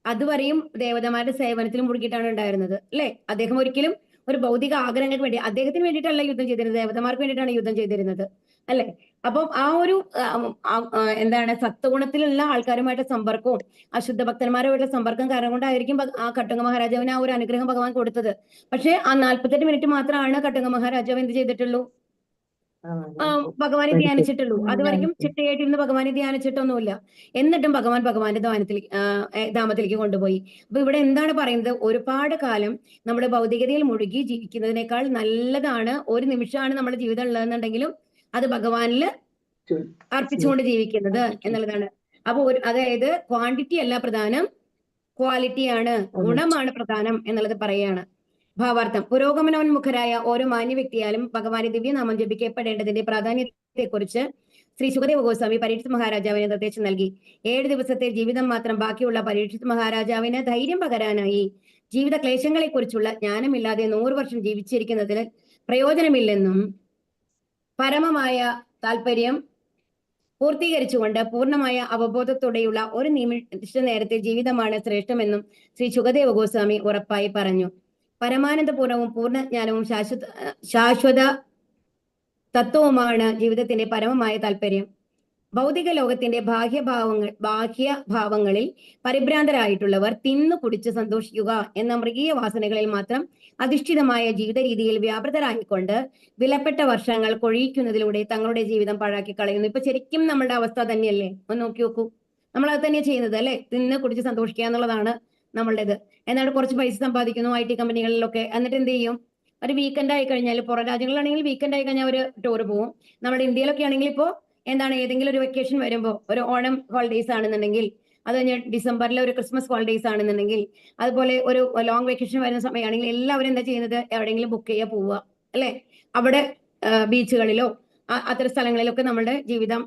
B: അതുവരെയും ദേവതമാരുടെ സേവനത്തിൽ മുഴുകിയിട്ടാണ് ഉണ്ടായിരുന്നത് അല്ലെ. അദ്ദേഹം ഒരിക്കലും ഒരു ഭൗതിക ആഗ്രഹങ്ങൾക്ക് വേണ്ടി, അദ്ദേഹത്തിന് വേണ്ടിയിട്ടല്ല യുദ്ധം ചെയ്തിരുന്നത്, ദേവതമാർക്ക് വേണ്ടിയിട്ടാണ് യുദ്ധം ചെയ്തിരുന്നത് അല്ലെ. അപ്പം ആ ഒരു സത്വഗുണത്തിലുള്ള ആൾക്കാരുമായിട്ട് സമ്പർക്കവും അശുദ്ധ ഭക്തന്മാരുമായിട്ടുള്ള സമ്പർക്കം കാരണം കൊണ്ടായിരിക്കും ആ കട്ടുങ്ക മഹാരാജാവിന് ആ ഒരു അനുഗ്രഹം ഭഗവാൻ കൊടുത്തത്. പക്ഷെ ആ 48 മിനിറ്റ് മാത്രമാണ് കട്ടുങ്ക മഹാരാജാവ് എന്ത് ചെയ്തിട്ടുള്ളൂ? ഭഗവാനെ ധ്യാനിച്ചിട്ടുള്ളൂ. അതുവരെയും ചിട്ടയായിട്ടിരുന്ന് ഭഗവാനെ ധ്യാനിച്ചിട്ടൊന്നുമില്ല. എന്നിട്ടും ഭഗവാന്റെ ധാമത്തിലേക്ക് കൊണ്ടുപോയി. അപ്പൊ ഇവിടെ എന്താണ് പറയുന്നത്? ഒരുപാട് കാലം നമ്മുടെ ഭൗതികതയിൽ മുഴുകി ജീവിക്കുന്നതിനേക്കാൾ നല്ലതാണ് ഒരു നിമിഷമാണ് നമ്മുടെ ജീവിതം ഉള്ളതെന്നുണ്ടെങ്കിലും അത് ഭഗവാനില് അർപ്പിച്ചുകൊണ്ട് ജീവിക്കുന്നത് എന്നുള്ളതാണ്. അപ്പൊ അതായത് ക്വാണ്ടിറ്റി അല്ല പ്രധാനം, ക്വാളിറ്റിയാണ്, ഗുണമാണ് പ്രധാനം എന്നുള്ളത് പറയുകയാണ്. ഭാവാർത്ഥം: പുരോഗമനോന്മുഖരായ ഓരോ മാന്യ വ്യക്തിയാലും ഭഗവാന്റെ ദിവ്യനാമം ജപിക്കപ്പെടേണ്ടതിന്റെ പ്രാധാന്യത്തെക്കുറിച്ച് ശ്രീ സുഖദേവ ഗോസ്വാമി പരീക്ഷിത് മഹാരാജാവിന് നിർദ്ദേശം നൽകി. 7 ദിവസത്തെ ജീവിതം മാത്രം ബാക്കിയുള്ള പരീക്ഷിത് മഹാരാജാവിന് ധൈര്യം പകരാനായി ജീവിത ക്ലേശങ്ങളെ കുറിച്ചുള്ള ജ്ഞാനമില്ലാതെ 100 വർഷം ജീവിച്ചിരിക്കുന്നതിന് പ്രയോജനമില്ലെന്നും പരമമായ താല്പര്യം പൂർത്തീകരിച്ചുകൊണ്ട് പൂർണ്ണമായ അവബോധത്തോടെയുള്ള ഒരു നിമിഷ നേരത്തെ ജീവിതമാണ് ശ്രേഷ്ഠമെന്നും ശ്രീ ശുകദേവ ഗോസ്വാമി ഉറപ്പായി പറഞ്ഞു. പരമാനന്ദപൂർണവും പൂർണ്ണജ്ഞാനവും ശാശ്വത തത്വവുമാണ് ജീവിതത്തിന്റെ പരമമായ താല്പര്യം. ഭൗതിക ലോകത്തിന്റെ ബാഹ്യഭാവങ്ങളിൽ പരിഭ്രാന്തരായിട്ടുള്ളവർ തിന്നു കുടിച്ച് സന്തോഷിക്കുക എന്ന മൃഗീയ വാസനകളിൽ മാത്രം അധിഷ്ഠിതമായ ജീവിത രീതിയിൽ വ്യാപൃതരായിക്കൊണ്ട് വിലപ്പെട്ട വർഷങ്ങൾ കൊഴിയിക്കുന്നതിലൂടെ തങ്ങളുടെ ജീവിതം പാഴാക്കി കളയുന്നു. ഇപ്പൊ ശരിക്കും നമ്മളുടെ അവസ്ഥ തന്നെയല്ലേ? ഒന്ന് നോക്കി നോക്കൂ. നമ്മൾ അത് തന്നെയാണ് ചെയ്യുന്നത് അല്ലെ? തിന്ന് കുടിച്ച് സന്തോഷിക്കുക എന്നുള്ളതാണ് നമ്മളുടേത്. എന്നാണ് കുറച്ച് പൈസ സമ്പാദിക്കുന്നു IT കമ്പനികളിലൊക്കെ. എന്നിട്ട് എന്ത് ചെയ്യും? ഒരു വീക്കെൻഡ് ആയി കഴിഞ്ഞാൽ, പുറം രാജ്യങ്ങളിലാണെങ്കിൽ വീക്കെൻഡ് ആയി കഴിഞ്ഞാൽ ഒരു ടൂർ പോകും. നമ്മുടെ ഇന്ത്യയിലൊക്കെ ആണെങ്കിൽ ഇപ്പോൾ എന്താണ്, ഏതെങ്കിലും ഒരു വെക്കേഷൻ വരുമ്പോൾ, ഒരു ഓണം ഹോളിഡേയ്സ് ആണെന്നുണ്ടെങ്കിൽ, അത് കഴിഞ്ഞ് ഡിസംബറിലെ ഒരു ക്രിസ്മസ് ഹോളിഡേയ്സ് ആണെന്നുണ്ടെങ്കിൽ, അതുപോലെ ഒരു ലോങ് വെക്കേഷൻ വരുന്ന സമയമാണെങ്കിൽ എല്ലാവരും എന്താ ചെയ്യുന്നത്? എവിടെയെങ്കിലും ബുക്ക് ചെയ്യുക, പോവുക അല്ലെ? അവിടെ ബീച്ചുകളിലോ അത്തരം സ്ഥലങ്ങളിലൊക്കെ നമ്മുടെ ജീവിതം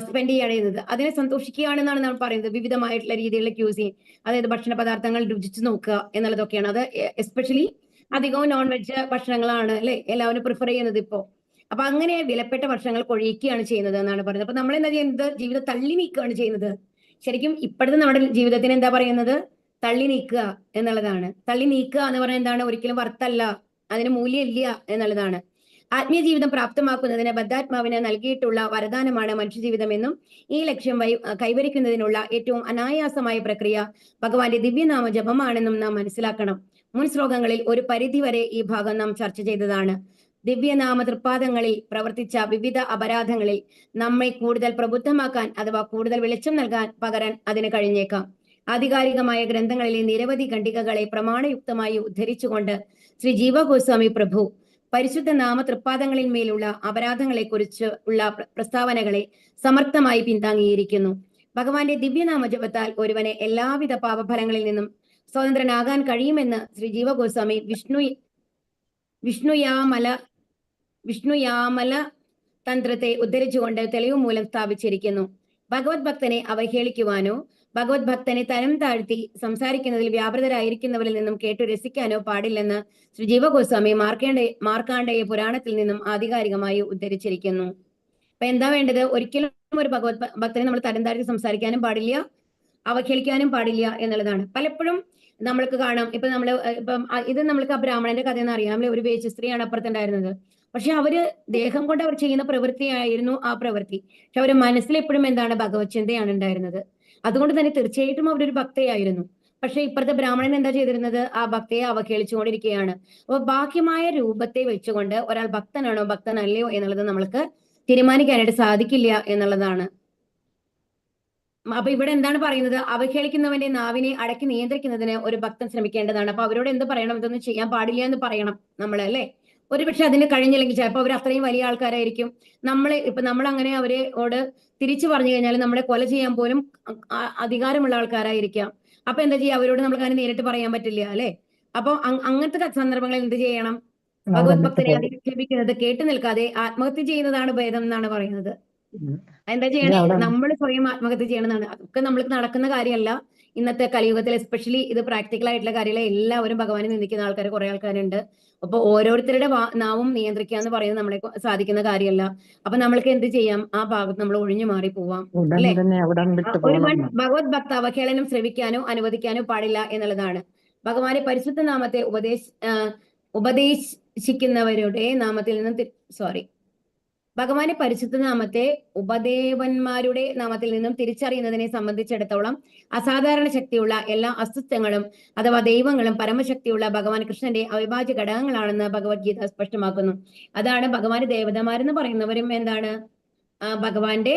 B: സ്പെൻഡ് ചെയ്യുകയാണ് ചെയ്യുന്നത്. അതിനെ സന്തോഷിക്കുകയാണെന്നാണ് നമ്മൾ പറയുന്നത്. വിവിധമായിട്ടുള്ള രീതിയിലുള്ള ക്യൂസിൻ, അതായത് ഭക്ഷണ പദാർത്ഥങ്ങൾ രുചിച്ച് നോക്കുക എന്നുള്ളതൊക്കെയാണ്. അത് എസ്പെഷ്യലി അധികവും നോൺ വെജ് ഭക്ഷണങ്ങളാണ് അല്ലെ എല്ലാവരും പ്രിഫർ ചെയ്യുന്നത് ഇപ്പോ. അപ്പൊ അങ്ങനെ വിലപ്പെട്ട വർഷങ്ങൾ കൊഴിക്കുകയാണ് ചെയ്യുന്നത് എന്നാണ് പറയുന്നത്. അപ്പൊ നമ്മൾ എന്താ ചെയ്യുന്നത്? ജീവിതം തള്ളി നീക്കുകയാണ് ചെയ്യുന്നത്. ശരിക്കും ഇപ്പോഴത്തെ നമ്മുടെ ജീവിതത്തിന് എന്താ പറയുന്നത്? തള്ളി നീക്കുക എന്നുള്ളതാണ്. തള്ളി നീക്കുക എന്ന് പറയുന്നത് എന്താണ്? ഒരിക്കലും വರ್ತല്ല, അതിന് മൂല്യമില്ല എന്നുള്ളതാണ്. ആത്മീയ ജീവിതം പ്രാപ്തമാക്കുന്നതിന് ബദ്ധാത്മാവിന് നൽകിയിട്ടുള്ള വരദാനമാണ് മനുഷ്യജീവിതം എന്നും ഈ ലക്ഷ്യം കൈവരിക്കുന്നതിനുള്ള ഏറ്റവും അനായാസമായ പ്രക്രിയ ഭഗവാന്റെ ദിവ്യനാമ ജപമാണെന്നും നാം മനസ്സിലാക്കണം. മുൻ ശ്ലോകങ്ങളിൽ ഒരു പരിധിവരെ ഈ ഭാഗം നാം ചർച്ച ചെയ്തതാണ്. ദിവ്യനാമ തൃപ്പാദങ്ങളിൽ പ്രവർത്തിച്ച വിവിധ അപരാധങ്ങളിൽ നമ്മെ കൂടുതൽ പ്രബുദ്ധമാക്കാൻ അഥവാ കൂടുതൽ വെളിച്ചം പകരാൻ അതിന് കഴിഞ്ഞേക്കാം. ആധികാരികമായ ഗ്രന്ഥങ്ങളിലെ നിരവധി ഖണ്ഡികകളെ പ്രമാണയുക്തമായി ഉദ്ധരിച്ചുകൊണ്ട് ശ്രീ ജീവ ഗോസ്വാമി പ്രഭു പരിശുദ്ധ നാമ തൃപ്പാദങ്ങളിൽ മേലുള്ള അപരാധങ്ങളെ കുറിച്ച് ഉള്ള പ്രസ്താവനകളെ സമർത്ഥമായി പിന്താങ്ങിയിരിക്കുന്നു. ഭഗവാന്റെ ദിവ്യനാമ ജപത്താൽ ഒരുവനെ എല്ലാവിധ പാപഫലങ്ങളിൽ നിന്നും സ്വതന്ത്രനാകാൻ കഴിയുമെന്ന് ശ്രീ ജീവ ഗോസ്വാമി വിഷ്ണുയാമല തന്ത്രത്തെ ഉദ്ധരിച്ചുകൊണ്ട് തെളിവ് മൂലം സ്ഥാപിച്ചിരിക്കുന്നു. ഭഗവത് ഭക്തനെ അവഹേളിക്കുവാനോ ഭഗവത് ഭക്തനെ തരം താഴ്ത്തി സംസാരിക്കുന്നതിൽ വ്യാപൃതരായിരിക്കുന്നവരിൽ നിന്നും കേട്ടു രസിക്കാനോ പാടില്ലെന്ന് ശ്രീ ജീവ ഗോസ്വാമി മാർക്കാണ്ഡേയ പുരാണത്തിൽ നിന്നും ആധികാരികമായി ഉദ്ധരിച്ചിരിക്കുന്നു. അപ്പൊ എന്താ വേണ്ടത്? ഒരിക്കലും ഒരു ഭഗവത് ഭക്തനെ നമ്മൾ തരം താഴ്ത്തി സംസാരിക്കാനും പാടില്ല, അവഹേളിക്കാനും പാടില്ല എന്നുള്ളതാണ്. പലപ്പോഴും നമ്മൾക്ക് കാണാം, ഇപ്പൊ ഇത് നമ്മൾക്ക് ആ ബ്രാഹ്മണന്റെ കഥ എന്ന് അറിയാം. ഒരു വേശ്യ സ്ത്രീയാണ് അപ്പുറത്തുണ്ടായിരുന്നത്. പക്ഷെ അവര് ദേഹം കൊണ്ട് അവർ ചെയ്യുന്ന പ്രവൃത്തിയായിരുന്നു ആ പ്രവൃത്തി. പക്ഷെ അവരുടെ മനസ്സിൽ എപ്പോഴും എന്താണ്? ഭഗവത് ചിന്തയാണ് ഉണ്ടായിരുന്നത്. അതുകൊണ്ട് തന്നെ തീർച്ചയായിട്ടും അവരൊരു ഭക്തയായിരുന്നു. പക്ഷെ ഇപ്പോഴത്തെ ബ്രാഹ്മണൻ എന്താ ചെയ്തിരുന്നത്? ആ ഭക്തയെ അവഹേളിച്ചുകൊണ്ടിരിക്കുകയാണ്. അപ്പൊ ബാഹ്യമായ രൂപത്തെ വെച്ചുകൊണ്ട് ഒരാൾ ഭക്തനാണോ ഭക്തനല്ലയോ എന്നുള്ളത് നമ്മൾക്ക് തീരുമാനിക്കാനായിട്ട് സാധിക്കില്ല എന്നുള്ളതാണ്. അപ്പൊ ഇവിടെ എന്താണ് പറയുന്നത്? അവഹേളിക്കുന്നവന്റെ നാവിനെ അടക്കി നിയന്ത്രിക്കുന്നതിന് ഒരു ഭക്തൻ ശ്രമിക്കേണ്ടതാണ്. അപ്പൊ അവരോട് എന്ത് പറയണം? ഇതൊന്നും ചെയ്യാൻ പാടില്ല എന്ന് പറയണം നമ്മൾ അല്ലെ? ഒരുപക്ഷെ അതിന് കഴിഞ്ഞില്ലെങ്കിൽ ചിലപ്പോൾ അവർ അത്രയും വലിയ ആൾക്കാരായിരിക്കും. നമ്മൾ അങ്ങനെ അവരോട് തിരിച്ചു പറഞ്ഞു കഴിഞ്ഞാൽ നമ്മളെ കൊല ചെയ്യാൻ പോലും അധികാരമുള്ള ആൾക്കാരായിരിക്കാം. അപ്പൊ എന്താ ചെയ്യുക? അവരോട് നമുക്ക് അങ്ങനെ നേരിട്ട് പറയാൻ പറ്റില്ല അല്ലെ? അപ്പൊ അങ്ങനത്തെ സന്ദർഭങ്ങളിൽ എന്ത് ചെയ്യണം? ഭഗവത് ഭക്തനെ അധിക്ഷേപിക്കുന്നത് കേട്ടു നിൽക്കാതെ ആത്മഹത്യ ചെയ്യുന്നതാണ് ഭേദം എന്നാണ് പറയുന്നത്. എന്താ ചെയ്യണേ? നമ്മൾ സ്വയം ആത്മഹത്യ ചെയ്യണമെന്നാണ്. അതൊക്കെ നമ്മൾക്ക് നടക്കുന്ന കാര്യമല്ല. ഇന്നത്തെ കലിയുഗത്തിൽ എസ്പെഷ്യലി ഇത് പ്രാക്ടിക്കൽ ആയിട്ടുള്ള കാര്യമല്ല. എല്ലാവരും ഭഗവാനെ നിന്ദിക്കുന്ന ആൾക്കാർ കുറെ ആൾക്കാരുണ്ട്. അപ്പൊ ഓരോരുത്തരുടെ നാവും നിയന്ത്രിക്കുക എന്ന് പറയുന്നത് നമ്മളെ സാധിക്കുന്ന കാര്യമല്ല. അപ്പൊ നമ്മൾക്ക് എന്ത് ചെയ്യാം? ആ ഭാഗത്ത് നമ്മൾ ഒഴിഞ്ഞു മാറി പോവാം അല്ലെ? ഒരുവൻ ഭഗവത് ഭക്ത അവഹേളനം ശ്രവിക്കാനോ അനുവദിക്കാനോ പാടില്ല എന്നുള്ളതാണ്. ഭഗവാനെ പരിശുദ്ധ നാമത്തെ ഉപദേശിക്കുന്നവരുടെ നാമത്തിൽ നിന്നും ഭഗവാന്റെ പരിശുദ്ധ നാമത്തെ ഉപദേവന്മാരുടെ നാമത്തിൽ നിന്നും തിരിച്ചറിയുന്നതിനെ സംബന്ധിച്ചിടത്തോളം അസാധാരണ ശക്തിയുള്ള എല്ലാ അസ്തിത്വങ്ങളും അഥവാ ദൈവങ്ങളും പരമശക്തിയുള്ള ഭഗവാൻ കൃഷ്ണന്റെ അവിഭാജ്യ ഘടകങ്ങളാണെന്ന് ഭഗവത്ഗീത സ്പഷ്ടമാക്കുന്നു. അതാണ് ഭഗവാന്റെ ദേവതമാരെന്ന് പറയുന്നവരും എന്താണ്? ഭഗവാന്റെ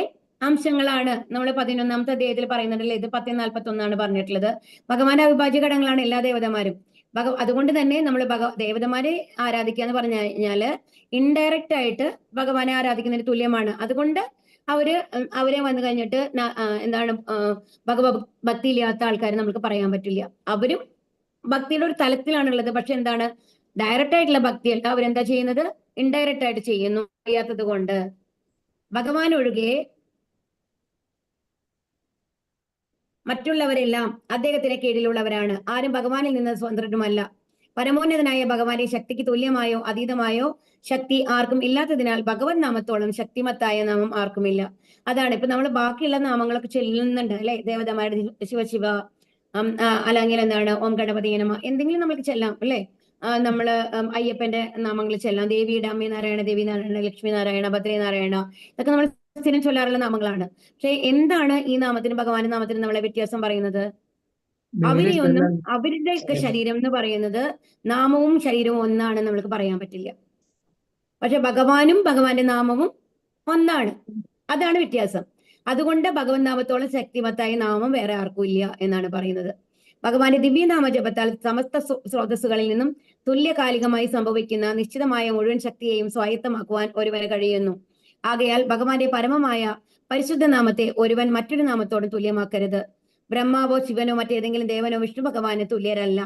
B: അംശങ്ങളാണ്. നമ്മൾ 11ാമത്തെ അധ്യായത്തിൽ പറയുന്നുണ്ടല്ലോ, ഇത് 10:41 പറഞ്ഞിട്ടുള്ളത്. ഭഗവാന്റെ അവിഭാജ്യ ഘടകങ്ങളാണ് എല്ലാ ദേവതമാരും. അതുകൊണ്ട് തന്നെ നമ്മൾ ദേവതമാരെ ആരാധിക്കുക എന്ന് പറഞ്ഞു കഴിഞ്ഞാല് ഇൻഡയറക്റ്റ് ആയിട്ട് ഭഗവാനെ ആരാധിക്കുന്നതിന് തുല്യമാണ്. അതുകൊണ്ട് അവരെ വന്നു കഴിഞ്ഞിട്ട് എന്താണ് ഭക്തി ഇല്ലാത്ത ആൾക്കാരെ നമുക്ക് പറയാൻ പറ്റില്ല. അവരും ഭക്തിയുടെ ഒരു തലത്തിലാണുള്ളത്. പക്ഷെ എന്താണ്? ഡയറക്റ്റ് ആയിട്ടുള്ള ഭക്തിയല്ല. അവരെന്താ ചെയ്യുന്നത്? ഇൻഡയറക്റ്റ് ആയിട്ട് ചെയ്യുന്നു. അറിയാത്തത് കൊണ്ട്. ഭഗവാൻ ഒഴികെ മറ്റുള്ളവരെല്ലാം അദ്ദേഹത്തിന് കീഴിലുള്ളവരാണ്. ആരും ഭഗവാനിൽ നിന്ന് സ്വതന്ത്രരുമല്ല. പരമോന്നതനായ ഭഗവാന്റെ ശക്തിക്ക് തുല്യമായോ അതീതമായോ ശക്തി ആർക്കും ഇല്ലാത്തതിനാൽ ഭഗവത് നാമത്തോളം ശക്തിമത്തായ നാമം ആർക്കുമില്ല. അതാണ് ഇപ്പൊ നമ്മൾ ബാക്കിയുള്ള നാമങ്ങളൊക്കെ ചൊല്ലുന്നുണ്ട് അല്ലെ, ദേവതമാരുടെ ശിവശിവ, അല്ലെങ്കിൽ എന്താണ് ഓം ഗണപതി നമ, എന്തെങ്കിലും നമുക്ക് ചെല്ലാം അല്ലെ. നമ്മള് അയ്യപ്പന്റെ നാമങ്ങൾ ചെല്ലാം, ദേവിയുടെ അമ്മ നാരായണ, ദേവി നാരായണ, ലക്ഷ്മി നാരായണ, ഭദ്രേ നാരായണ, ഇതൊക്കെ നമ്മൾ സ്ഥിരം ചൊല്ലാറുള്ള നാമങ്ങളാണ്. പക്ഷെ എന്താണ് ഈ നാമത്തിനും ഭഗവാന്റെ നാമത്തിനും നമ്മളെ വ്യത്യാസം പറയുന്നത്? അവരെയൊന്നും അവരുടെയൊക്കെ ശരീരം എന്ന് പറയുന്നത് നാമവും ശരീരവും ഒന്നാണെന്ന് നമ്മൾക്ക് പറയാൻ പറ്റില്ല. പക്ഷെ ഭഗവാനും ഭഗവാന്റെ നാമവും ഒന്നാണ്, അതാണ് വ്യത്യാസം. അതുകൊണ്ട് ഭഗവൻ നാമത്തോളം ശക്തിമത്തായ നാമം വേറെ ആർക്കും ഇല്ല എന്നാണ് പറയുന്നത്. ഭഗവാന്റെ ദിവ്യനാമ ജപത്താൽ സമസ്ത സ്രോതസ്സുകളിൽ നിന്നും തുല്യകാലികമായി സംഭവിക്കുന്ന നിശ്ചിതമായ മുഴുവൻ ശക്തിയെയും സ്വായത്തമാക്കുവാൻ ഒരുവന് കഴിയുന്നു. ആകയാൽ ഭഗവാന്റെ പരമമായ പരിശുദ്ധ നാമത്തെ ഒരുവൻ മറ്റൊരു നാമത്തോടും തുല്യമാക്കരുത്. ബ്രഹ്മാവോ ശിവനോ മറ്റേതെങ്കിലും ദേവനോ വിഷ്ണു ഭഗവാന് തുല്യരല്ല.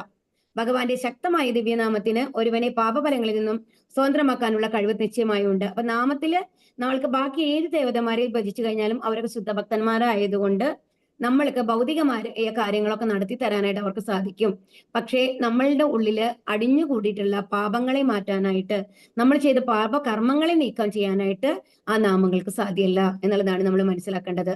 B: ഭഗവാന്റെ ശക്തമായ ദിവ്യനാമത്തിന് ഒരുവനെ പാപഫലങ്ങളിൽ നിന്നും സ്വതന്ത്രമാക്കാനുള്ള കഴിവ് നിശ്ചയമായുണ്ട്. അപ്പൊ നാമത്തില് നമ്മൾക്ക് ബാക്കി ഏത് ദേവതമാരെ ഭജിച്ചു കഴിഞ്ഞാലും അവരൊക്കെ ശുദ്ധഭക്തന്മാരായതുകൊണ്ട് നമ്മൾക്ക് ഭൗതികമായ കാര്യങ്ങളൊക്കെ നടത്തി തരാനായിട്ട് അവർക്ക് സാധിക്കും. പക്ഷേ നമ്മളുടെ ഉള്ളില് അടിഞ്ഞുകൂടിയിട്ടുള്ള പാപങ്ങളെ മാറ്റാനായിട്ട്, നമ്മൾ ചെയ്ത പാപ കർമ്മങ്ങളെ നീക്കം ചെയ്യാനായിട്ട് ആ നാമങ്ങൾക്ക് സാധ്യമല്ല എന്നുള്ളതാണ് നമ്മൾ മനസ്സിലാക്കേണ്ടത്.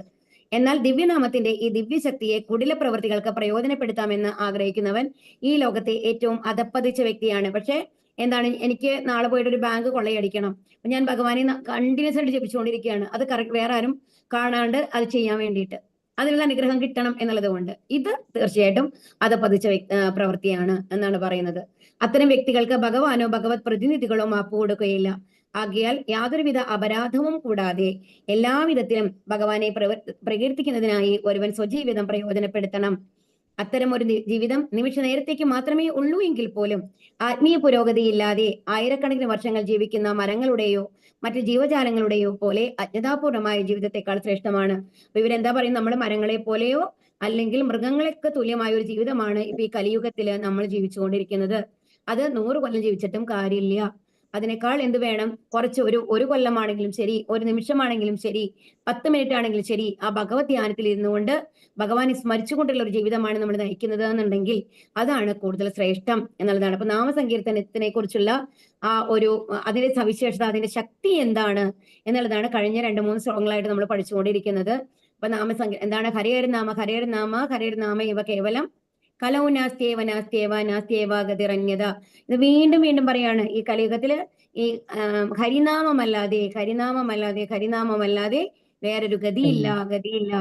B: എന്നാൽ ദിവ്യനാമത്തിന്റെ ഈ ദിവ്യശക്തിയെ കുടില പ്രവൃത്തികൾക്ക് പ്രയോജനപ്പെടുത്താമെന്ന് ആഗ്രഹിക്കുന്നവൻ ഈ ലോകത്തെ ഏറ്റവും അധപ്പതിച്ച വ്യക്തിയാണ്. പക്ഷെ എന്താണ്, എനിക്ക് നാളെ പോയിട്ട് ഒരു ബാങ്ക് കൊള്ളയടിക്കണം, ഞാൻ ഭഗവാനെ കണ്ടിന്യൂസ് ആയിട്ട് ജപിച്ചുകൊണ്ടിരിക്കുകയാണ്, അത് വേറെ ആരും കാണാണ്ട് അത് ചെയ്യാൻ വേണ്ടിയിട്ട് അതിനുള്ള അനുഗ്രഹം കിട്ടണം എന്നുള്ളത് കൊണ്ട്, ഇത് തീർച്ചയായിട്ടും അധപ്പതിച്ച പ്രവൃത്തിയാണ് എന്നാണ് പറയുന്നത്. അത്തരം വ്യക്തികൾക്ക് ഭഗവാനോ ഭഗവത് പ്രതിനിധികളോ മാപ്പ് കൊടുക്കുകയില്ല. ആകയാൽ യാതൊരുവിധ അപരാധവും കൂടാതെ എല്ലാവിധത്തിലും ഭഗവാനെ പ്രകീർത്തിക്കുന്നതിനായി ഒരുവൻ സ്വജീവിതം പ്രയോജനപ്പെടുത്തണം. അത്തരം ഒരു ജീവിതം നിമിഷ നേരത്തേക്ക് മാത്രമേ ഉള്ളൂ എങ്കിൽ പോലും ആത്മീയ പുരോഗതിയില്ലാതെ ആയിരക്കണക്കിന് വർഷങ്ങൾ ജീവിക്കുന്ന മരങ്ങളുടെയോ മറ്റു ജീവജാലങ്ങളുടെയോ പോലെ അജ്ഞതാപൂർണമായ ജീവിതത്തെക്കാൾ ശ്രേഷ്ഠമാണ്. അപ്പൊ ഇവരെന്താ പറയുന്നത്, നമ്മൾ മരങ്ങളെ പോലെയോ അല്ലെങ്കിൽ മൃഗങ്ങളെയൊക്കെ തുല്യമായ ഒരു ജീവിതമാണ് ഇപ്പൊ ഈ കലിയുഗത്തില് നമ്മൾ ജീവിച്ചുകൊണ്ടിരിക്കുന്നത്. അത് 100 കൊല്ലം ജീവിച്ചിട്ടും കാര്യമില്ല. അതിനേക്കാൾ എന്ത് വേണം, കുറച്ച് ഒരു കൊല്ലമാണെങ്കിലും ശരി, ഒരു നിമിഷമാണെങ്കിലും ശരി, 10 മിനിറ്റ് ആണെങ്കിലും ശരി, ആ ഭഗവത് ധ്യാനത്തിൽ ഇരുന്നുകൊണ്ട് ഭഗവാനെ സ്മരിച്ചുകൊണ്ടുള്ള ഒരു ജീവിതമാണ് നമ്മൾ നയിക്കുന്നത് എന്നുണ്ടെങ്കിൽ അതാണ് കൂടുതൽ ശ്രേഷ്ഠം എന്നുള്ളതാണ്. അപ്പൊ നാമസങ്കീർത്തനത്തിനെ കുറിച്ചുള്ള ആ ഒരു അതിന്റെ സവിശേഷത, അതിന്റെ ശക്തി എന്താണ് എന്നുള്ളതാണ് കഴിഞ്ഞ 2-3 ശ്ലോകങ്ങളായിട്ട് നമ്മൾ പഠിച്ചുകൊണ്ടിരിക്കുന്നത്. അപ്പൊ എന്താണ്, ഹരേർ നാമ ഇവ കേവലം കലൗ നാസ്ത്യേവ നാസ്ത്യേവ നാസ്ത്യേവ ഗതിരന്യത. ഇത് വീണ്ടും വീണ്ടും പറയാണ്. ഈ കലിയുഗത്തില് ഈ ഹരിനാമമല്ലാതെ വേറൊരു ഗതിയില്ല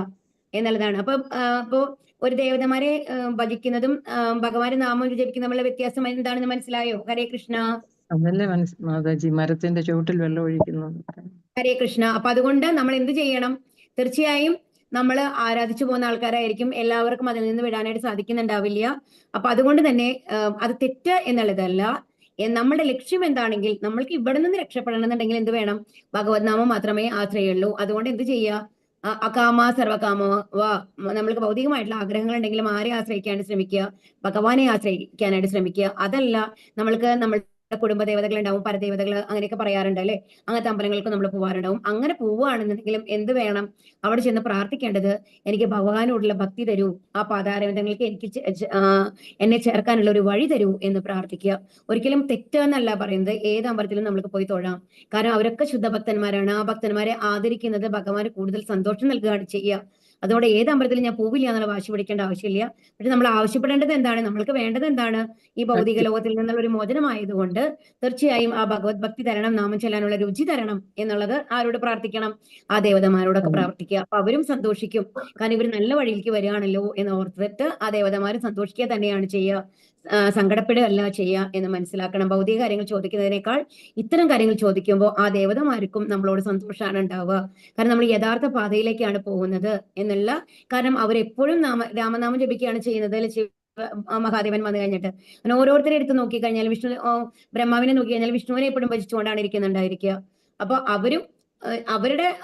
B: എന്നുള്ളതാണ്. അപ്പൊ ഒരു ദേവതമാരെ ഭജിക്കുന്നതും ഭഗവാന്റെ നാമം ജപിക്കുന്ന തമ്മിലുള്ള വ്യത്യാസം എന്താണെന്ന് മനസ്സിലായോ? ഹരേ കൃഷ്ണ.
A: അതല്ലേ മാതാജി മരത്തിന്റെ ചുവട്ടിൽ വെള്ളം ഒഴിക്കുന്നു.
B: ഹരേ കൃഷ്ണ. അപ്പൊ അതുകൊണ്ട് നമ്മൾ എന്ത് ചെയ്യണം? തീർച്ചയായും നമ്മൾ ആരാധിച്ചു പോകുന്ന ആൾക്കാരായിരിക്കും, എല്ലാവർക്കും അതിൽ നിന്ന് വിടാനായിട്ട് സാധിക്കുന്നുണ്ടാവില്ല. അപ്പൊ അതുകൊണ്ട് തന്നെ അത് തെറ്റ് എന്നുള്ളതല്ല. നമ്മുടെ ലക്ഷ്യം എന്താണെങ്കിൽ, നമ്മൾക്ക് ഇവിടെ നിന്ന് രക്ഷപ്പെടണമെന്നുണ്ടെങ്കിൽ എന്ത് വേണം? ഭഗവത് നാമം മാത്രമേ ആശ്രയുള്ളൂ. അതുകൊണ്ട് എന്ത് ചെയ്യുക? അകാമ സർവകാമോ വാ, നമ്മൾക്ക് ഭൗതികമായിട്ടുള്ള ആഗ്രഹങ്ങൾ ഉണ്ടെങ്കിലും ആരെ ആശ്രയിക്കാനായിട്ട് ശ്രമിക്കുക? ഭഗവാനെ ആശ്രയിക്കാനായിട്ട് ശ്രമിക്കുക. അതല്ല, നമ്മൾ കുടുംബ ദേവതകൾ ഉണ്ടാവും, പരദേവതകൾ അങ്ങനെയൊക്കെ പറയാറുണ്ട് അല്ലെ, അങ്ങനത്തെ അമ്പലങ്ങൾക്ക് നമ്മൾ പോവാറുണ്ടാവും. അങ്ങനെ പോവുകയാണെന്നുണ്ടെങ്കിലും എന്ത് വേണം? അവിടെ ചെന്ന് പ്രാർത്ഥിക്കേണ്ടത്, എനിക്ക് ഭഗവാനോടുള്ള ഭക്തി തരൂ, ആ പാതാരവിന്ദങ്ങൾക്ക് എനിക്ക് എന്നെ ചേർക്കാനുള്ള ഒരു വഴി തരൂ എന്ന് പ്രാർത്ഥിക്കുക. ഒരിക്കലും തെറ്റെന്നല്ല പറയുന്നത്, ഏത് അമ്പലത്തിലും നമ്മൾക്ക് പോയി തൊഴാം. കാരണം അവരൊക്കെ ശുദ്ധഭക്തന്മാരാണ്. ആ ഭക്തന്മാരെ ആദരിക്കുന്നത് ഭഗവാന് കൂടുതൽ സന്തോഷം നൽകുകയാണ് ചെയ്യുക. അതുകൊണ്ട് ഏത് അമ്പലത്തിലും ഞാൻ പോവില്ല എന്നുള്ള വാശി പിടിക്കേണ്ട ആവശ്യമില്ല. പക്ഷെ നമ്മൾ ആവശ്യപ്പെടേണ്ടത് എന്താണ്? നമ്മൾക്ക് വേണ്ടത് എന്താണ്? ഈ ഭൗതിക ലോകത്തിൽ നിന്നുള്ള ഒരു മോചനമായതുകൊണ്ട് തീർച്ചയായും ആ ഭഗവത് ഭക്തി തരണം, നാമം ചെല്ലാനുള്ള രുചി തരണം എന്നുള്ളത് ആരോട് പ്രാർത്ഥിക്കണം? ആ ദേവതമാരോടൊക്കെ പ്രാർത്ഥിക്കുക. അപ്പൊ അവരും സന്തോഷിക്കും. കാരണം ഇവർ നല്ല വഴിയിലേക്ക് വരികയാണല്ലോ എന്ന് ഓർത്തിട്ട് ആ ദേവതമാരും സന്തോഷിക്കുക തന്നെയാണ് ചെയ്യുക, സങ്കടപ്പെടുകയല്ല ചെയ്യുക എന്ന് മനസ്സിലാക്കണം. ഭൗതിക കാര്യങ്ങൾ ചോദിക്കുന്നതിനേക്കാൾ ഇത്തരം കാര്യങ്ങൾ ചോദിക്കുമ്പോൾ ആ ദേവതമാർക്കും നമ്മളോട് സന്തോഷമാണ് ഉണ്ടാവുക. കാരണം നമ്മൾ യഥാർത്ഥ പാതയിലേക്കാണ് പോകുന്നത് എന്നുള്ള, കാരണം അവരെപ്പോഴും രാമനാമം ജപിക്കുകയാണ് ചെയ്യുന്നത്. മഹാദേവൻ വന്നു കഴിഞ്ഞിട്ട് അങ്ങനെ ഓരോരുത്തരെ എടുത്ത് നോക്കിക്കഴിഞ്ഞാൽ ബ്രഹ്മാവിനെ നോക്കി കഴിഞ്ഞാൽ വിഷ്ണുവിനെ എപ്പോഴും ഭജിച്ചുകൊണ്ടാണ് ഇരിക്കുന്നുണ്ടായിരിക്കുക. അപ്പൊ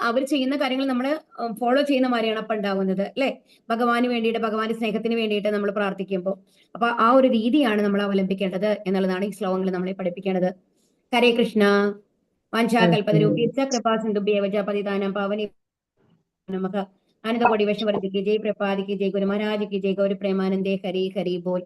B: അവർ ചെയ്യുന്ന കാര്യങ്ങൾ നമ്മൾ ഫോളോ ചെയ്യുന്ന മാതിരിയാണ് അപ്പൊ ഉണ്ടാവുന്നത് അല്ലെ, ഭഗവാന് വേണ്ടിയിട്ട്, ഭഗവാന്റെ സ്നേഹത്തിന് വേണ്ടിയിട്ട് നമ്മൾ പ്രാർത്ഥിക്കുമ്പോൾ. അപ്പൊ ആ ഒരു രീതിയാണ് നമ്മൾ അവലംബിക്കേണ്ടത് എന്നുള്ളതാണ് ഈ ശ്ലോകങ്ങൾ നമ്മളെ പഠിപ്പിക്കേണ്ടത്. ഹരേ കൃഷ്ണ. വാഞ്ചാകൽപതരൂപീച്ച കൃപാ സിന്ധുഭ്യേവ പതിതാനം പാവനി നമഃ. ആനന്ദ കോടി വൈഷ്ണവർക്ക് ജയ്, പ്രപാദിക്ക് ജയ്, ഗുരു മഹാരാജ് ജയ്, ഗൗരി പ്രേമാനന്ദേ ഹരി ഹരി ബോൽ.